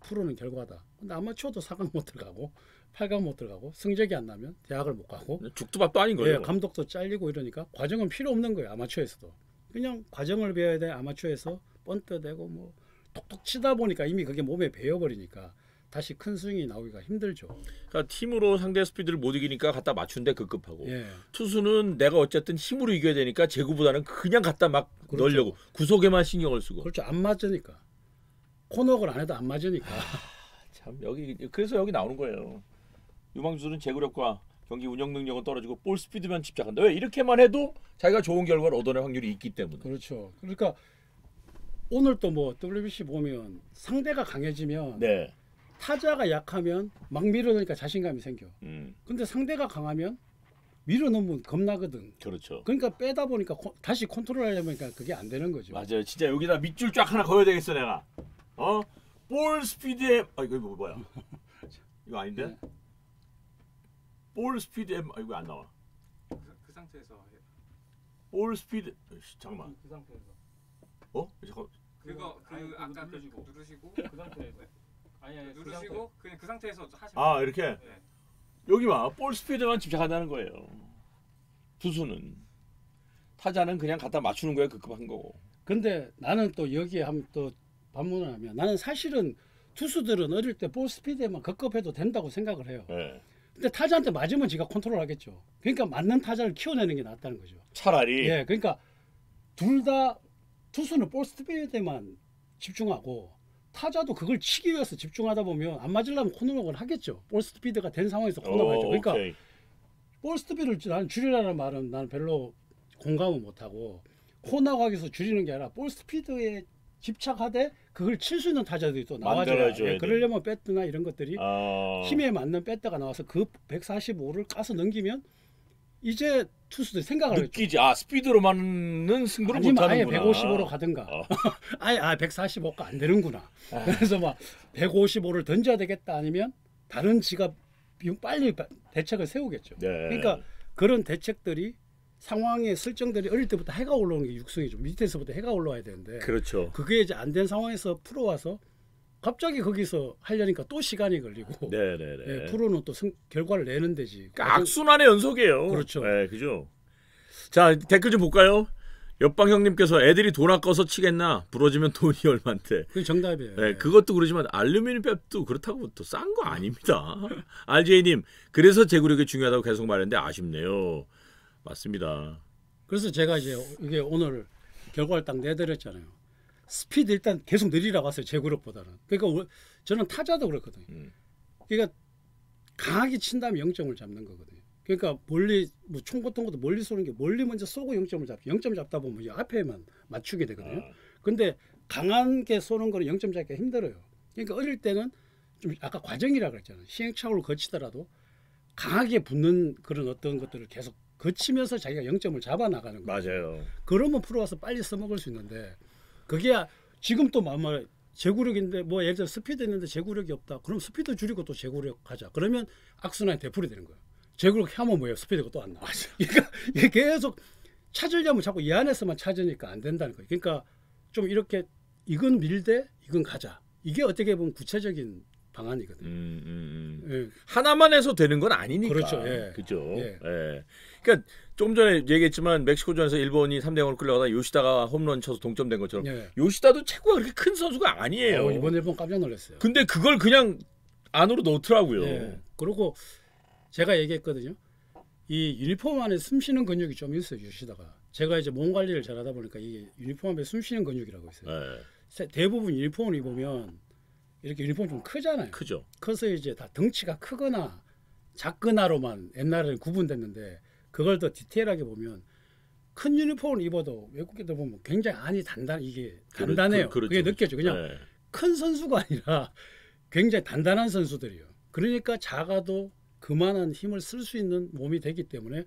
프로는 결과다. 근데 아마추어도 4강 못 들어가고 8강 못 들어가고 성적이 안 나면 대학을 못 가고 죽도 밥도 아닌 거예요. 예, 감독도 잘리고 이러니까 과정은 필요 없는 거예요. 아마추어에서도. 그냥 과정을 배워야 돼. 아마추어에서 번트대고 뭐 톡톡 치다 보니까 이미 그게 몸에 배어버리니까 다시 큰 스윙이 나오기가 힘들죠. 그러니까 팀으로 상대 스피드를 못 이기니까 갖다 맞춘데 급급하고 예. 투수는 내가 어쨌든 힘으로 이겨야 되니까 제구보다는 그냥 갖다 막 그렇죠. 넣으려고 구속에만 신경을 쓰고. 그렇죠. 안 맞으니까. 코너를 안 해도 안 맞으니까. 참 그래서 여기 나오는 거예요. 유망주들은 제구력과 경기 운영 능력은 떨어지고 볼 스피드만 집착한다. 왜 이렇게만 해도 자기가 좋은 결과를 얻어낼 확률이 있기 때문에. 그렇죠. 그러니까 오늘 또 뭐 WBC 보면 상대가 강해지면 네. 타자가 약하면 막 밀어넣으니까 자신감이 생겨. 근데 상대가 강하면 밀어넣으면 겁나거든. 그렇죠. 그러니까 빼다 보니까 다시 컨트롤하려면 그게 안 되는 거죠. 맞아요. 진짜 여기다 밑줄 쫙 하나 그어야 되겠어 내가. 볼 스피드 M. 이거 뭐야? 이거 아닌데? 네. 볼 스피드 M. 이거 안 나와. 그 상태에서 해요. 볼 스피드. 잠깐만. 그 상태에서. 잠깐. 그거 아까 누르시고. 누르시고 그 상태에서. 아니 누르시고 그냥 그 상태에서 하시면. 이렇게. 네. 여기만 볼 스피드만 집착한다는 거예요. 투수는 타자는 그냥 갖다 맞추는 거에 급급한 거고. 근데 나는 또 여기에 한번 또 반문을 하면 나는 사실은 투수들은 어릴 때 볼 스피드에만 급급해도 된다고 생각을 해요. 네. 근데 타자한테 맞으면 지가 컨트롤하겠죠. 그러니까 맞는 타자를 키워내는 게 낫다는 거죠. 차라리. 예, 그러니까 둘 다 투수는 볼 스피드에만 집중하고 타자도 그걸 치기 위해서 집중하다 보면 안 맞으려면 코너락을 하겠죠. 볼 스피드가 된 상황에서 코너락하죠. 그러니까 오케이. 볼 스피드를 나는 줄이라는 말은 나는 별로 공감을 못하고 코너각에서 줄이는 게 아니라 볼 스피드에 집착하되 그걸 칠 수 있는 타자들이 또 나와줘야 만들어줘야 돼. 그러려면 배트나 이런 것들이 아. 힘에 맞는 배트가 나와서 그 145를 까서 넘기면 이제 투수들이 생각을 하겠죠. 느끼지. 스피드로 맞는 승부를 아니면 못 아예 하는구나. 155로 가든가. 아예 145가 안 되는구나. 그래서 막 155를 던져야 되겠다 아니면 다른 지가 빨리 대책을 세우겠죠. 네. 그러니까 그런 대책들이 상황의 설정들이 어릴 때부터 해가 올라오는 게 육성이죠. 밑에서부터 해가 올라와야 되는데 그렇죠. 그게 이제 안 된 상황에서 풀어와서 갑자기 거기서 하려니까 또 시간이 걸리고 네네네. 예, 프로는 또 결과를 내는 데지. 그러니까 악순환의 연속이에요. 그렇죠. 네, 그죠. 자, 댓글 좀 볼까요? 옆방 형님께서 애들이 돈 아까워서 치겠나? 부러지면 돈이 얼만데. 그게 정답이에요. 네, 그것도 그러지만 알루미늄 뼈도 그렇다고 또 싼 거 아닙니다. RJ님, 그래서 제구력이 중요하다고 계속 말했는데 아쉽네요. 맞습니다. 그래서 제가 이제 이게 오늘 결과를 딱 내드렸잖아요. 스피드 일단 계속 느리라고 했어요. 제구력보다는. 그러니까 저는 타자도 그렇거든요. 그러니까 강하게 친다면 0점을 잡는 거거든요. 그러니까 멀리 뭐 총 같은 것도 멀리 쏘는 게 멀리 먼저 쏘고 0점을 잡죠. 0점 잡다 보면 이제 앞에만 맞추게 되거든요. 근데 강하게 쏘는 거는 0점 잡기가 힘들어요. 그러니까 어릴 때는 좀 아까 과정이라 그랬잖아요. 시행착오를 거치더라도 강하게 붙는 그런 어떤 것들을 계속 거치면서 자기가 0점을 잡아 나가는 거예요. 맞아요. 그러면 프로 와서 빨리 써먹을 수 있는데 그게 지금 또 아마 제구력인데 뭐 예를 들어 스피드 있는데 제구력이 없다. 그럼 스피드 줄이고 또 제구력 하자. 그러면 악순환이 되풀이 되는 거예요. 제구력 하면 뭐예요? 스피드가 또 안 나와. 그러니까 이게 계속 찾으려면 자꾸 이 안에서만 찾으니까 안 된다는 거예요. 그러니까 좀 이렇게 이건 밀되 이건 가자. 이게 어떻게 보면 구체적인 방안이거든요. 예. 하나만 해서 되는 건 아니니까. 그렇죠. 예. 그죠. 예. 예. 그러니까 조금 전에 얘기했지만 멕시코전에서 일본이 3대0으로 끌려가다 요시다가 홈런 쳐서 동점된 것처럼 예. 요시다도 체구가 그렇게 큰 선수가 아니에요. 이번 일본 깜짝 놀랐어요. 근데 그걸 그냥 안으로 넣더라고요. 예. 그리고 제가 얘기했거든요. 이 유니폼 안에 숨쉬는 근육이 좀 있어요. 요시다가. 제가 이제 몸 관리를 잘하다 보니까 이게 유니폼 안에 숨쉬는 근육이라고 있어요. 예. 대부분 유니폼을 입으면 이렇게 유니폼이 좀 크잖아요. 크죠. 커서 이제 다 덩치가 크거나 작거나로만 옛날에는 구분됐는데 그걸 더 디테일하게 보면 큰 유니폼을 입어도 외국인들 보면 굉장히 안이 단단해요. 그렇죠. 그게 느껴져. 그냥 예. 큰 선수가 아니라 굉장히 단단한 선수들이에요. 그러니까 작아도 그만한 힘을 쓸 수 있는 몸이 되기 때문에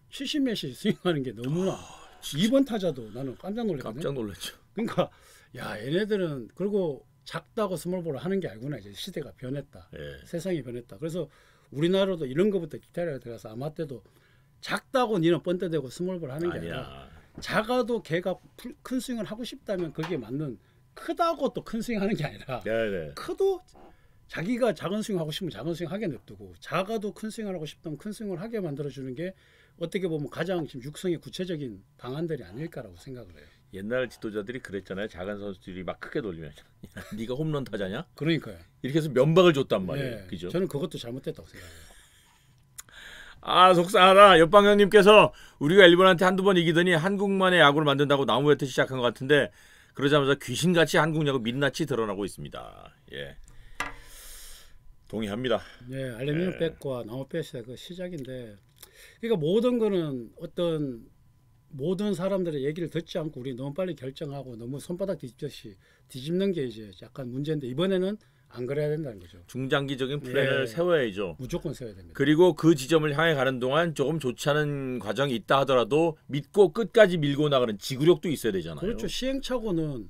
70몇이 스윙하는 게 너무나 2번 타자도 나는 깜짝 놀랐거든요. 깜짝 놀랐죠. 그러니까 야 얘네들은 그리고 작다고 스몰볼을 하는 게 아니구나. 이제 시대가 변했다. 예. 세상이 변했다. 그래서 우리나라도 이런 것부터 디테일하게 들어가서 아마 때도 작다고 니는 뻔때대고 스몰볼 하는 게 아니라 아니야. 작아도 걔가 큰 스윙을 하고 싶다면 거기에 맞는 크다고 또 큰 스윙 하는 게 아니라 네네. 커도 자기가 작은 스윙 하고 싶으면 작은 스윙 하게 냅두고 작아도 큰 스윙을 하고 싶다면 큰 스윙을 하게 만들어주는 게 어떻게 보면 가장 지금 육성의 구체적인 방안들이 아닐까라고 생각을 해요. 옛날 지도자들이 그랬잖아요. 작은 선수들이 막 크게 돌리면 야, 네가 홈런 타자냐? 그러니까요. 이렇게 해서 면박을 줬단 말이에요. 네, 그죠? 저는 그것도 잘못됐다고 생각해요. 속상하다. 옆방 형님께서 우리가 일본한테 한두 번 이기더니 한국만의 야구를 만든다고 나무배트 시작한 것 같은데 그러자마자 귀신같이 한국 야구 민낯이 드러나고 있습니다. 예. 동의합니다. 네, 알루미늄 백과 나무 백의 그 시작인데, 그러니까 모든 거는 어떤 모든 사람들의 얘기를 듣지 않고 우리 너무 빨리 결정하고 너무 손바닥 뒤집듯이 뒤집는 게 이제 약간 문제인데 이번에는 안 그래야 된다는 거죠. 중장기적인 플랜을 예. 세워야죠. 무조건 세워야 됩니다. 그리고 그 지점을 향해 가는 동안 조금 좋지 않은 과정이 있다 하더라도 믿고 끝까지 밀고 나가는 지구력도 있어야 되잖아요. 그렇죠. 시행착오는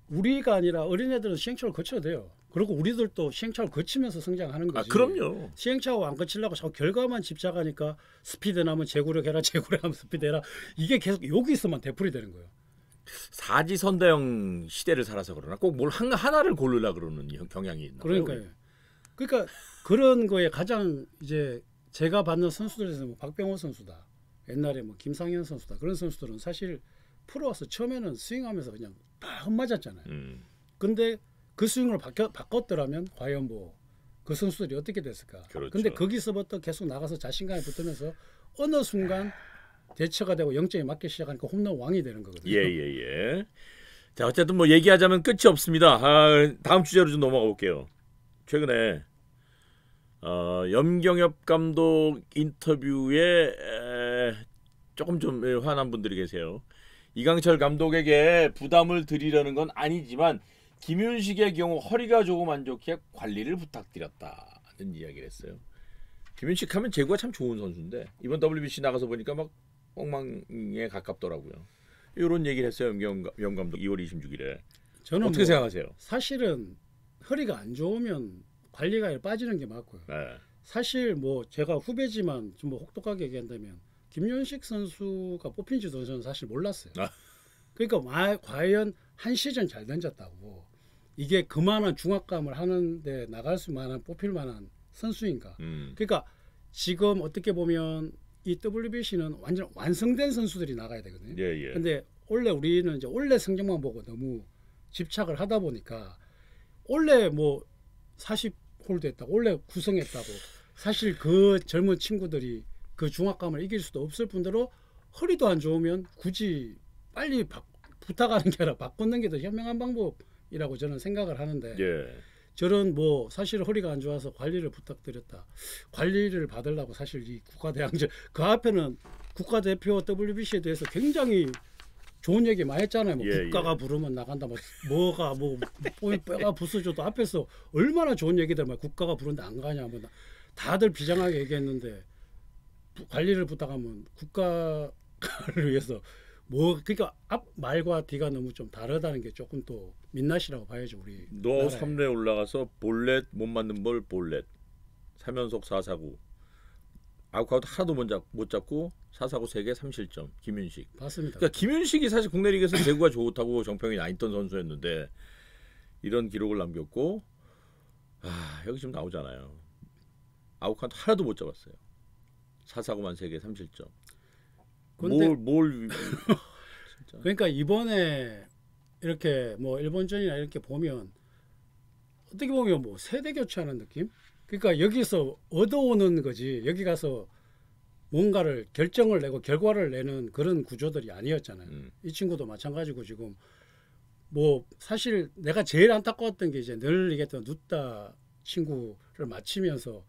우리가 아니라 어린애들은 시행착오를 거쳐야 돼요. 그리고 우리들도 시행착오를 거치면서 성장하는 아, 거지. 그럼요. 시행착오 안 거치려고 자꾸 결과만 집착하니까 스피드 나면 제구력 해라, 제구력 하면 스피드 해라. 이게 계속 여기서만 되풀이 되는 거예요. 사지선다형 시대를 살아서 그러나 꼭 뭘 하나를 고르려 그러는 경향이 있나 봐요. 그러니까요. 그러니까 그런 거에 가장 이제 제가 받는 선수들에서 뭐 박병호 선수다. 옛날에 뭐 김상현 선수다. 그런 선수들은 사실 프로 와서 처음에는 스윙하면서 그냥 다 헛맞았잖아요. 근데 그 스윙을 바꿨더라면 과연 뭐 그 선수들이 어떻게 됐을까? 그렇죠. 근데 거기서부터 계속 나가서 자신감이 붙으면서 어느 순간 대처가 되고 0점이 맞기 시작하니까 홈런 왕이 되는 거거든요. 예. 자, 어쨌든 뭐 얘기하자면 끝이 없습니다. 다음 주제로 좀 넘어가 볼게요. 최근에 염경엽 감독 인터뷰에 조금 좀 화난 분들이 계세요. 이강철 감독에게 부담을 드리려는 건 아니지만 김윤식의 경우 허리가 조금 안 좋기에 관리를 부탁드렸다는 이야기를 했어요. 김윤식 하면 제구가 참 좋은 선수인데 이번 WBC 나가서 보니까 막 엉망에 가깝더라고요. 이런 얘기를 했어요. 염 감독 2월 26일에. 저는 어떻게 생각하세요? 사실은 허리가 안 좋으면 관리가 빠지는 게 맞고요. 네. 사실 뭐 제가 후배지만 좀 뭐 혹독하게 얘기한다면 김윤식 선수가 뽑힌지도 저는 사실 몰랐어요. 그러니까 과연 한 시즌 잘 던졌다고 이게 그만한 중압감을 하는데 나갈 수 만한 뽑힐 만한 선수인가? 그러니까 지금 어떻게 보면 이 WBC는 완전 완성된 선수들이 나가야 되거든요. 예. 근데 원래 우리는 이제 원래 성적만 보고 너무 집착을 하다 보니까 원래 뭐 40홀드 했다고 원래 구성했다고 사실 그 젊은 친구들이 그 중압감을 이길 수도 없을 뿐더러 허리도 안 좋으면 굳이 빨리 부탁하는 게 아니라 바꾸는 게 더 현명한 방법이라고 저는 생각을 하는데 예. 저는 뭐 사실 허리가 안 좋아서 관리를 부탁드렸다. 관리를 받으려고 사실 이 국가대항전 그 앞에는 국가대표 WBC에 대해서 굉장히 좋은 얘기 많이 했잖아요. 뭐 국가가 부르면 나간다. 뭐가 뼈가 부서져도 앞에서 얼마나 좋은 얘기들 막 국가가 부르는데 안 가냐. 뭐 다들 비장하게 얘기했는데 관리를 부탁하면 국가를 위해서 뭐 그러니까 앞 말과 뒤가 너무 좀 다르다는 게 조금 또 민낯이라고 봐야죠 우리. 노아웃 3루에 올라가서 볼넷 못 맞는 볼 볼넷 3연속 4사구 아웃카운트 하나도 못 잡고 4사구 3개 3실점 김윤식. 맞습니다. 그러니까 김윤식이 사실 국내 리그에서 제구가 좋다고 정평이 나 있던 선수였는데 이런 기록을 남겼고 여기 지금 나오잖아요. 아웃카운트 하나도 못 잡았어요. 4사구만 3개 3실점. 뭘 진짜. 그러니까 이번에 이렇게 뭐 일본전이나 이렇게 보면 어떻게 보면 뭐 세대 교체하는 느낌? 그러니까 여기서 얻어오는 거지 여기 가서 뭔가를 결정을 내고 결과를 내는 그런 구조들이 아니었잖아요. 이 친구도 마찬가지고 지금 뭐 사실 내가 제일 안타까웠던 게 이제 늘 얘기했던 누따 친구를 마치면서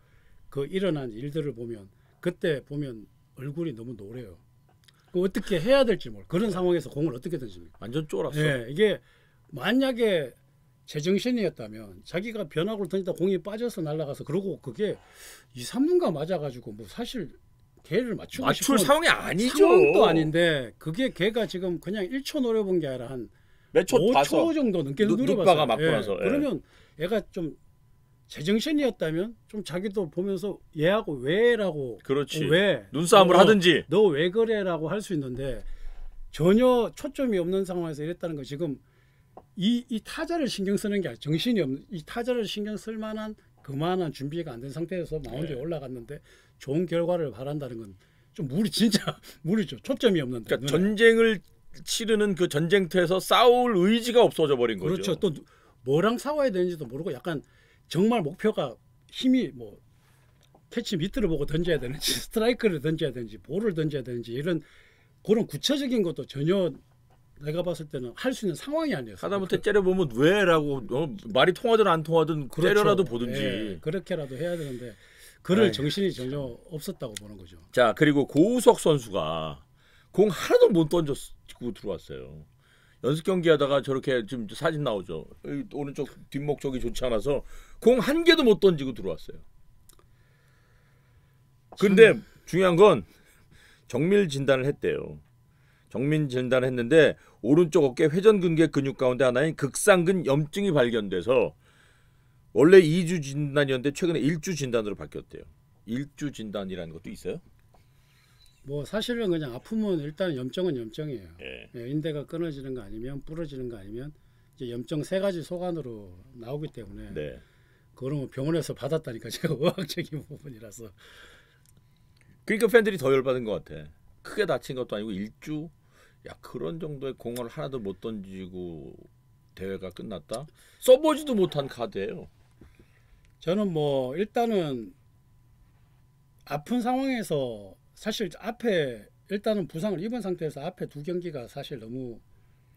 그 일어난 일들을 보면 그때 보면 얼굴이 너무 노래요. 어떻게 해야 될지 모르. 그런 상황에서 공을 어떻게 던집니까? 완전 쫄았어. 네, 이게 만약에 제정신이었다면 자기가 변화구를 던지다 공이 빠져서 날아가서 그러고 그게 2, 3루가 맞아가지고 뭐 사실 걔를 맞출 상황이 아니죠. 상황도 아닌데 그게 걔가 지금 그냥 1초 노려본 게 아니라 한 몇 초 5초 봐서 정도 넘게 노려봤어요. 눕바가 맞고 나서. 예. 그러면 얘가 좀 제정신이었다면 좀 자기도 보면서 얘하고 왜라고 그렇지. 왜 눈싸움을 하든지. 너 왜 그래라고 할 수 있는데 전혀 초점이 없는 상황에서 이랬다는 거 지금 이 타자를 신경 쓰는 게 아니라 정신이 없는 이 타자를 신경 쓸 만한 그만한 준비가 안 된 상태에서 마운드에 올라갔는데 좋은 결과를 바란다는 건 좀 진짜 무리죠. 초점이 없는데. 그러니까 전쟁을 치르는 그 전쟁터에서 싸울 의지가 없어져 버린 거죠. 그렇죠. 또 뭐랑 싸워야 되는지도 모르고 약간 정말 목표가 힘이 뭐 캐치 밑으로 보고 던져야 되는지 스트라이크를 던져야 되는지 볼을 던져야 되는지 이런 그런 구체적인 것도 전혀 내가 봤을 때는 할 수 있는 상황이 아니었어요. 하다못해 째려보면 왜라고 말이 통하든 안 통하든 그렇죠. 째려라도 보든지. 예, 그렇게라도 해야 되는데 그럴 정신이 전혀 없었다고 보는 거죠. 자, 그리고 고우석 선수가 공 하나도 못 던졌고 들어왔어요. 연습 경기하다가 저렇게 지금 사진 나오죠. 오른쪽 뒷목 쪽이 좋지 않아서 공 한 개도 못 던지고 들어왔어요. 근데 중요한 건 정밀 진단을 했대요. 정밀 진단을 했는데 오른쪽 어깨 회전근개 근육 가운데 하나인 극상근 염증이 발견돼서 원래 2주 진단이었는데 최근에 1주 진단으로 바뀌었대요. 1주 진단이라는 것도 있어요? 뭐 사실은 그냥 아프면 일단 염증은 염증이에요. 예. 예, 인대가 끊어지는 거 아니면 부러지는 거 아니면 이제 염증 세 가지 소관으로 나오기 때문에 네. 그러면 병원에서 받았다니까 제가 의학적인 부분이라서. 그러니까 팬들이 더 열받은 것 같아. 크게 다친 것도 아니고 1주? 야 그런 정도의 공을 하나도 못 던지고 대회가 끝났다? 써보지도 못한 카드예요. 저는 뭐 일단은 아픈 상황에서 사실 앞에 일단은 부상을 입은 상태에서 앞에 두 경기가 사실 너무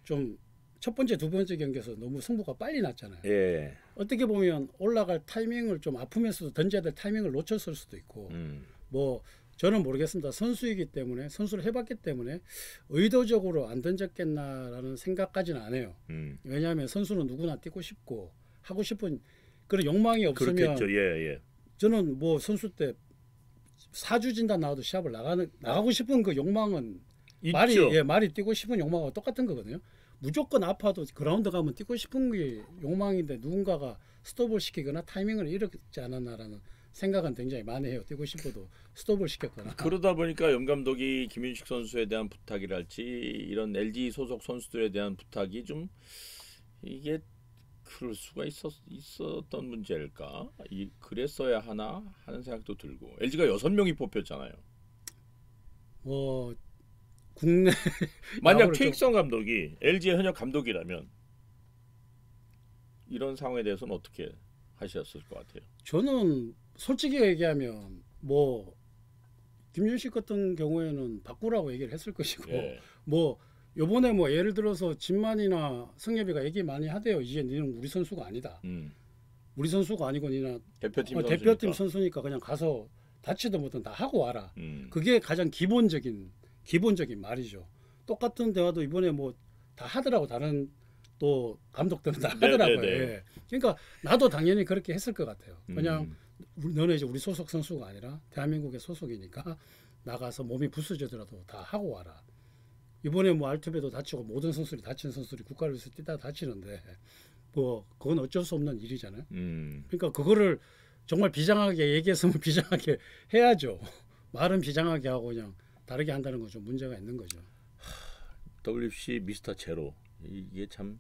좀 첫 번째 두 번째 경기에서 너무 승부가 빨리 났잖아요. 예. 어떻게 보면 올라갈 타이밍을 좀 아프면서도 던져야 될 타이밍을 놓쳤을 수도 있고 뭐 저는 모르겠습니다. 선수이기 때문에 선수를 해봤기 때문에 의도적으로 안 던졌겠나라는 생각까지는 안 해요. 왜냐하면 선수는 누구나 뛰고 싶고 하고 싶은 그런 욕망이 없으면 그렇겠죠. 예. 저는 뭐 선수 때 4주 진단 나와도 시합을 나가고 싶은 그 욕망은 있죠. 말이 뛰고 싶은 욕망하고 똑같은 거거든요. 무조건 아파도 그라운드 가면 뛰고 싶은 게 욕망인데 누군가가 스톱을 시키거나 타이밍을 잃었지 않았나라는 생각은 굉장히 많이 해요. 뛰고 싶어도 스톱을 시켰거나. 그러다 보니까 염 감독이 김윤식 선수에 대한 부탁이랄지 이런 LG 소속 선수들에 대한 부탁이 좀 이게 그럴 수가 있었던 문제일까? 그랬어야 하나 하는 생각도 들고 LG가 6명이 뽑혔잖아요. 뭐 국내 만약 최익성 감독이 LG의 현역 감독이라면 이런 상황에 대해서는 어떻게 하셨을 것 같아요? 저는 솔직히 얘기하면 뭐 김윤식 같은 경우에는 바꾸라고 얘기를 했을 것이고 예. 뭐 요번에 뭐 예를 들어서 진만이나 성엽이가 얘기 많이 하대요. 이제 너는 우리 선수가 아니다. 우리 선수가 아니고 니나 대표팀 선수니까 그냥 가서 다치든 뭐든 다 하고 와라. 그게 가장 기본적인 말이죠. 똑같은 대화도 이번에 뭐 다 하더라고. 다른 또 감독들은 다 하더라고요. 예. 그러니까 나도 당연히 그렇게 했을 것 같아요. 그냥 너는 이제 우리 소속 선수가 아니라 대한민국의 소속이니까 나가서 몸이 부서지더라도 다 하고 와라. 이번에 뭐 알투베도 다치고 모든 선수들이 다친 선수들이 국가를 위해서 뛰다 다치는데 뭐 그건 어쩔 수 없는 일이잖아요. 그러니까 그거를 정말 비장하게 얘기했으면 비장하게 해야죠. 말은 비장하게 하고 그냥 다르게 한다는 건 좀 문제가 있는 거죠. WBC 미스터 제로 이게 참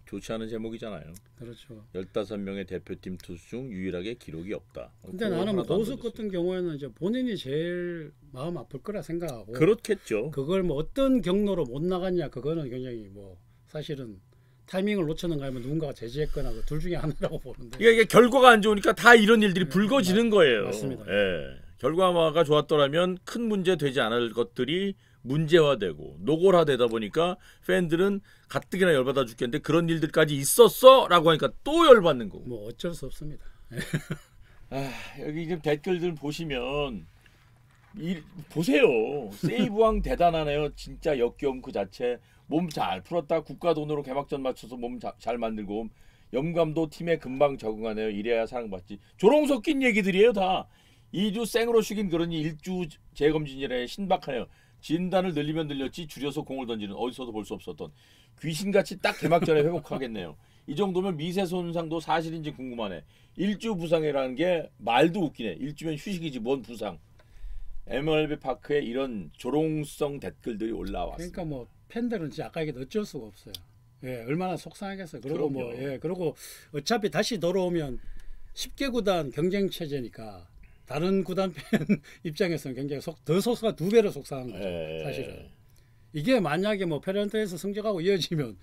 좋지 않은 제목이잖아요. 그렇죠. 15명의 대표팀 투수 중 유일하게 기록이 없다. 근데 나는 고수 같은 경우에는 이제 본인이 제일 마음 아플 거라 생각하고 그렇겠죠. 그걸 뭐 어떤 경로로 못 나갔냐 그거는 굉장히 뭐 사실은 타이밍을 놓쳤는가 하면 누군가가 제지했거나 그 둘 중에 하나라고 보는데 이게 결과가 안 좋으니까 다 이런 일들이 불거지는 거예요. 맞습니다. 예. 결과가 좋았더라면 큰 문제 되지 않을 것들이 문제화되고 노골화되다 보니까 팬들은 가뜩이나 열받아 죽겠는데 그런 일들까지 있었어라고 하니까 또 열받는 거고. 뭐 어쩔 수 없습니다. 여기 지금 댓글들 보시면 보세요. 세이브왕 대단하네요. 진짜 역겨움 그 자체. 몸 잘 풀었다. 국가 돈으로 개막전 맞춰서 몸 잘 만들고 염감도 팀에 금방 적응하네요. 이래야 사랑받지. 조롱 섞인 얘기들이에요 다. 2주 생으로 쉬긴 그러니 1주 재검진이래. 신박하네요. 진단을 늘리면 늘렸지 줄여서 공을 던지는 어디서도 볼 수 없었던 귀신같이 딱 개막전에 회복하겠네요. 이 정도면 미세 손상도 사실인지 궁금하네. 1주 부상이라는 게 말도 웃기네. 1주면 휴식이지 뭔 부상. MLB 파크에 이런 조롱성 댓글들이 올라왔어요. 그러니까 뭐 팬들은 진짜 아까 얘기도 어쩔 수가 없어요. 예, 얼마나 속상하겠어요. 그리고 뭐 그리고 어차피 다시 돌아오면 10개 구단 경쟁 체제니까 다른 구단 팬 입장에서는 굉장히 더 속상 2배로 속상한 거죠. 사실은 이게 만약에 뭐 페런트에서 성적하고 이어지면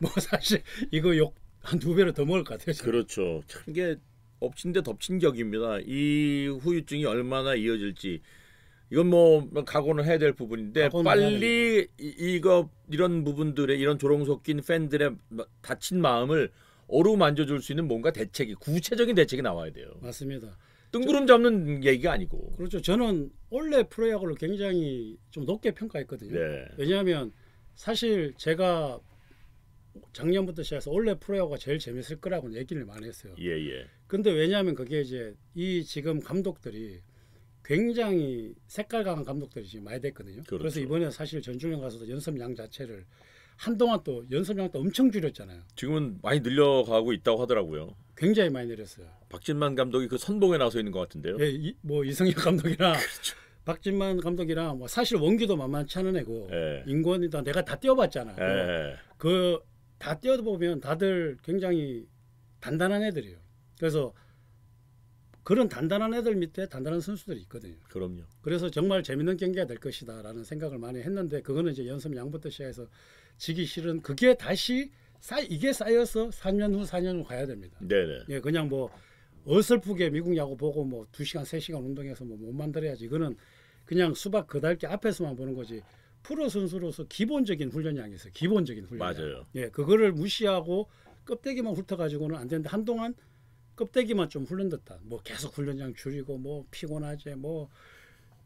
뭐 사실 이거 욕 한 2배로 더 먹을 것 같아요. 저는. 그렇죠. 참 이게 엎친 데 덮친 격입니다. 이 후유증이 얼마나 이어질지 이건 뭐 각오는 해야 될 부분인데 빨리 이런 부분들의 이런 조롱 섞인 팬들의 다친 마음을 어루만져줄 수 있는 뭔가 대책이 구체적인 대책이 나와야 돼요. 맞습니다. 뜬구름 잡는 얘기가 아니고. 그렇죠. 저는 원래 프로야구를 굉장히 좀 높게 평가했거든요. 네. 왜냐하면 사실 제가 작년부터 시작해서 원래 프로야구가 제일 재밌을 거라고 얘기를 많이 했어요. 예, 예. 근데 왜냐하면 그게 이제 이 지금 감독들이 굉장히 색깔 강한 감독들이 지금 많이 됐거든요. 그렇죠. 그래서 이번에 사실 전주련 가서도 연습량 자체를 한동안 또 연습량도 엄청 줄였잖아요. 지금은 많이 늘려가고 있다고 하더라고요. 굉장히 많이 내렸어요. 박진만 감독이 그 선봉에 나서 있는 것 같은데요. 예, 뭐 이성혁 감독이나 그렇죠. 박진만 감독이랑 뭐 사실 원기도 만만치 않은 애고 예. 인권이다 내가 다 뛰어봤잖아요. 예. 그 다 뛰어보면 다들 굉장히 단단한 애들이에요. 그래서 그런 단단한 애들 밑에 단단한 선수들이 있거든요. 그럼요. 그래서 정말 재밌는 경기가 될 것이다라는 생각을 많이 했는데 그거는 이제 연습량부터 시작해서 지기 싫은 그게 다시 이게 쌓여서 3년 후 4년 후 가야 됩니다. 네네. 예, 그냥 뭐 어설프게 미국 야구 보고 뭐 2시간 3시간 운동해서 뭐 못 만들어야지 이거는 그냥 수박 그달기 앞에서만 보는 거지. 프로 선수로서 기본적인 훈련량이 있어요. 기본적인 훈련량. 맞아요. 예, 그거를 무시하고 껍데기만 훑어가지고는 안 되는데 한동안 껍데기만 좀 훈련 듯한 뭐 계속 훈련량 줄이고 뭐 피곤하지 뭐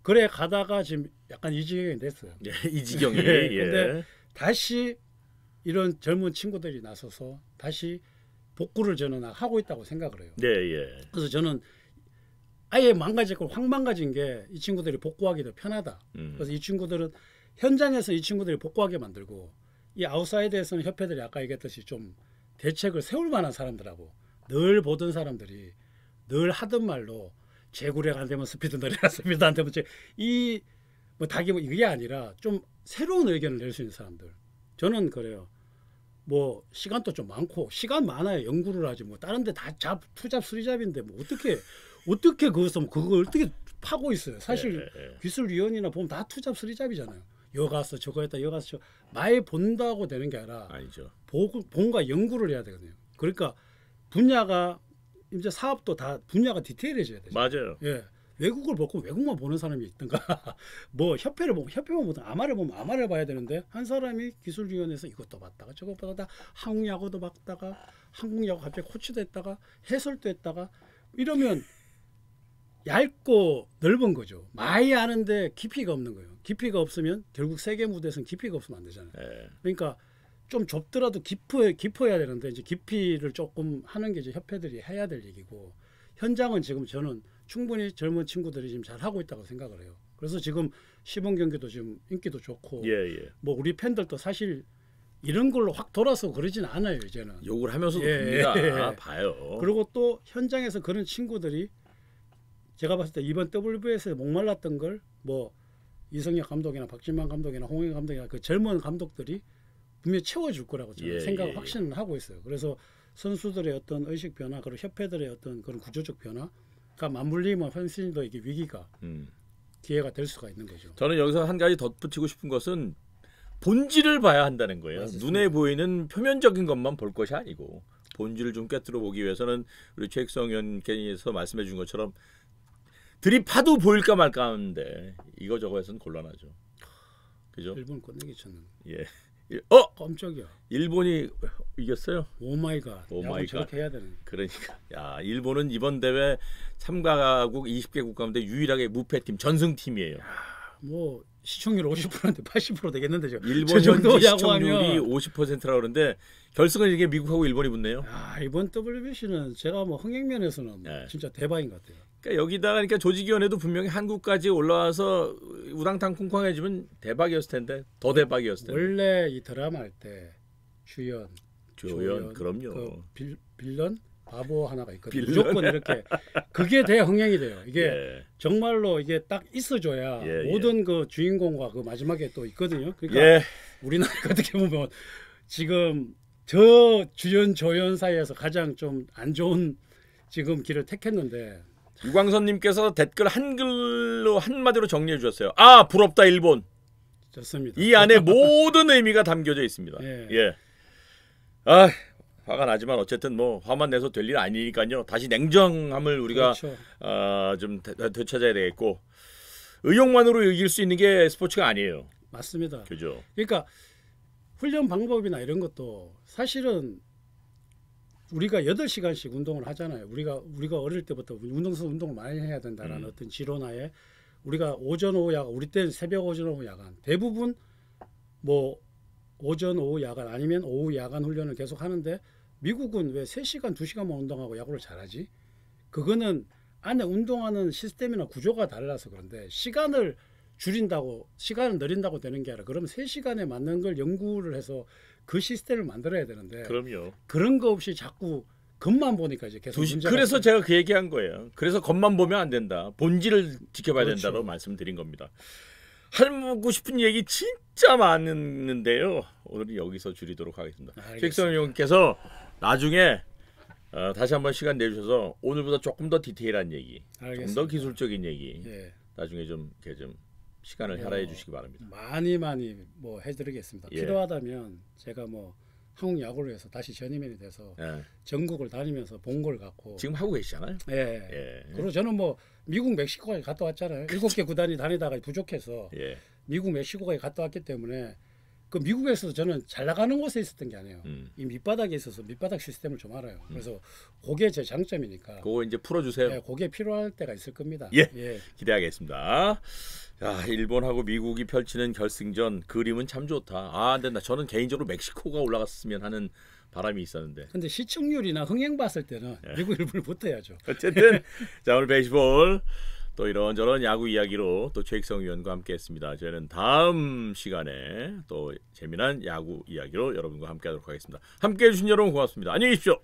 그래 가다가 지금 약간 이 지경이 됐어요. 예, 이지경이. 예, 예. 근데 다시 이런 젊은 친구들이 나서서 다시 복구를 저는 하고 있다고 생각을 해요. 네, 예. 그래서 저는 아예 망가질 확 망가진 게 이 친구들이 복구하기 더 편하다. 그래서 이 친구들은 현장에서 이 친구들이 복구하게 만들고 이 아웃사이드에서는 협회들이 아까 얘기했듯이 좀 대책을 세울 만한 사람들하고 늘 보던 사람들이 늘 하던 말로 제구력 안 되면 스피드 늘려라 스피드 안 되면 이뭐 닭이 뭐 이게 아니라 좀 새로운 의견을 낼 수 있는 사람들 저는 그래요. 뭐 시간도 좀 많고 시간 많아야 연구를 하지 뭐 다른 데 다 투잡 수리잡인데 뭐 어떻게 그걸 어떻게 파고 있어요. 사실 기술위원이나 보면 다 투잡 수리잡이잖아요. 여 가서 저거 했다 여 가서 저 많이 본다고 되는 게 아니라 아니죠. 본과 연구를 해야 되거든요. 그러니까 분야가 이제 사업도 다 분야가 디테일해져야 되죠. 맞아요. 예. 외국을 볼 거면 외국만 보는 사람이 있든가 뭐 협회를 보면 협회만 보든 아마를 보면 아마를 봐야 되는데 한 사람이 기술위원회에서 이것도 봤다가 저것도 봤다가 한국 야구도 봤다가 한국 야구 갑자기 코치도 했다가 해설도 했다가 이러면 얇고 넓은 거죠. 많이 아는데 깊이가 없는 거예요. 깊이가 없으면 결국 세계 무대에서는 깊이가 없으면 안 되잖아요. 예. 그러니까 좀 좁더라도 깊어야 되는데 이제 깊이를 조금 하는 게 이제 협회들이 해야 될 얘기고 현장은 지금 저는 충분히 젊은 친구들이 지금 잘 하고 있다고 생각을 해요. 그래서 지금 시범 경기도 지금 인기도 좋고 예, 예. 뭐 우리 팬들도 사실 이런 걸로 확 돌아서 그러진 않아요 이제는. 욕을 하면서도 예, 봅니다. 예. 봐요. 그리고 또 현장에서 그런 친구들이 제가 봤을 때 이번 WBS에 목말랐던 걸 뭐 이성혁 감독이나 박진만 감독이나 홍영 감독이나 그 젊은 감독들이 분명히 채워줄 거라고 저는 예, 생각을 예, 확신을 하고 있어요. 그래서 선수들의 어떤 의식 변화 그리고 협회들의 어떤 그런 구조적 변화가 맞물리면 훨씬 더 이게 위기가 기회가 될 수가 있는 거죠. 저는 여기서 한 가지 덧붙이고 싶은 것은 본질을 봐야 한다는 거예요. 맞습니다. 눈에 보이는 표면적인 것만 볼 것이 아니고 본질을 좀 꿰뚫어 보기 위해서는 우리 최익성 의원께서 말씀해 준 것처럼 들이파도 보일까 말까 하는데 이거저거에서는 곤란하죠. 그죠? 일본 끝내기 쳤는데. 예. 깜짝이야. 일본이 이겼어요. 오마이갓. 오 야구 마이 저렇게 해야 되는. 그러니까 야 일본은 이번 대회 참가국 20개국 가운데 유일하게 무패팀 전승팀이에요. 뭐 시청률 50%인데 80% 되겠는데 저. 일본 저 정도 현지 시청률이 야구하면. 50%라고 그러는데 결승은 이게 미국하고 일본이 붙네요. 이번 WBC는 제가 뭐 흥행면에서는 네. 진짜 대박인 것 같아요. 그러니까 여기다가 그러니까 조직위원회도 분명히 한국까지 올라와서 우당탕 쿵쾅해지면 대박이었을 텐데 더 대박이었을 텐데. 원래 이 드라마 할 때 주연, 조연 그럼요. 그 빌런 바보 하나가 있거든요. 빌런? 무조건 이렇게 그게 돼야 흥행이 돼요. 이게 예. 정말로 이게 딱 있어줘야 예, 모든 그 주인공과 그 마지막에 또 있거든요. 그러니까 예. 우리나라가 어떻게 보면 지금 저 주연 조연 사이에서 가장 좀 안 좋은 지금 길을 택했는데 유광선님께서 댓글 한글로 한마디로 정리해 주셨어요. 아 부럽다 일본. 좋습니다. 이 안에 모든 의미가 담겨져 있습니다. 예. 예. 아 화가 나지만 어쨌든 뭐 화만 내서 될 일 아니니까요. 다시 냉정함을 우리가 그렇죠. 좀 되찾아야 되겠고 의욕만으로 이길 수 있는 게 스포츠가 아니에요. 맞습니다. 그죠? 그러니까 훈련 방법이나 이런 것도 사실은 우리가 8시간씩 운동을 하잖아요. 우리가 어릴 때부터 운동을 많이 해야 된다라는 어떤 지론하에 우리가 오전 오후 야간 우리 때는 새벽 오전 오후 야간 대부분 뭐 오전, 오후, 야간 아니면 오후, 야간 훈련을 계속 하는데 미국은 왜 3시간, 2시간만 운동하고 야구를 잘하지? 그거는 안에 운동하는 시스템이나 구조가 달라서 그런데 시간을 줄인다고 시간을 늘린다고 되는 게 아니라 그러면 3시간에 맞는 걸 연구를 해서 그 시스템을 만들어야 되는데 그럼요. 그런 거 없이 자꾸 겉만 보니까 이제 계속 문제가 그래서 제가 그 얘기한 거예요. 그래서 겉만 보면 안 된다. 본질을 지켜봐야 그렇죠. 된다고 말씀드린 겁니다. 하고 싶은 얘기 진짜 많은데요. 오늘은 여기서 줄이도록 하겠습니다. 최익성 의원께서 나중에 다시 한번 시간 내주셔서 오늘보다 조금 더 디테일한 얘기, 좀 더 기술적인 얘기 예. 나중에 좀 이렇게 좀 시간을 할애해 주시기 바랍니다. 많이 뭐 해드리겠습니다. 예. 필요하다면 제가 뭐 한국 야구를 위해서 다시 전임원이 돼서 예. 전국을 다니면서 본 걸 갖고 지금 하고 계시잖아요. 예. 예. 그리고 저는 뭐 미국 멕시코까지 갔다 왔잖아요. 7개 구단이 다니다가 부족해서 예. 미국 멕시코까지 갔다 왔기 때문에 그 미국에서 저는 잘 나가는 곳에 있었던 게 아니에요. 이 밑바닥에 있어서 밑바닥 시스템을 좀 알아요. 그래서 그게 제 장점이니까. 그거 이제 풀어주세요. 예, 그게 필요할 때가 있을 겁니다. 예. 예. 기대하겠습니다. 야, 일본하고 미국이 펼치는 결승전 그림은 참 좋다. 아, 근데 저는 개인적으로 멕시코가 올라갔으면 하는 바람이 있었는데. 근데 시청률이나 흥행 봤을 때는 미국 일본을 붙어야죠. 어쨌든 자, 오늘 베이스볼 또 이런저런 야구 이야기로 또 최익성 위원과 함께했습니다. 저희는 다음 시간에 또 재미난 야구 이야기로 여러분과 함께하도록 하겠습니다. 함께해 주신 여러분 고맙습니다. 안녕히 계십시오.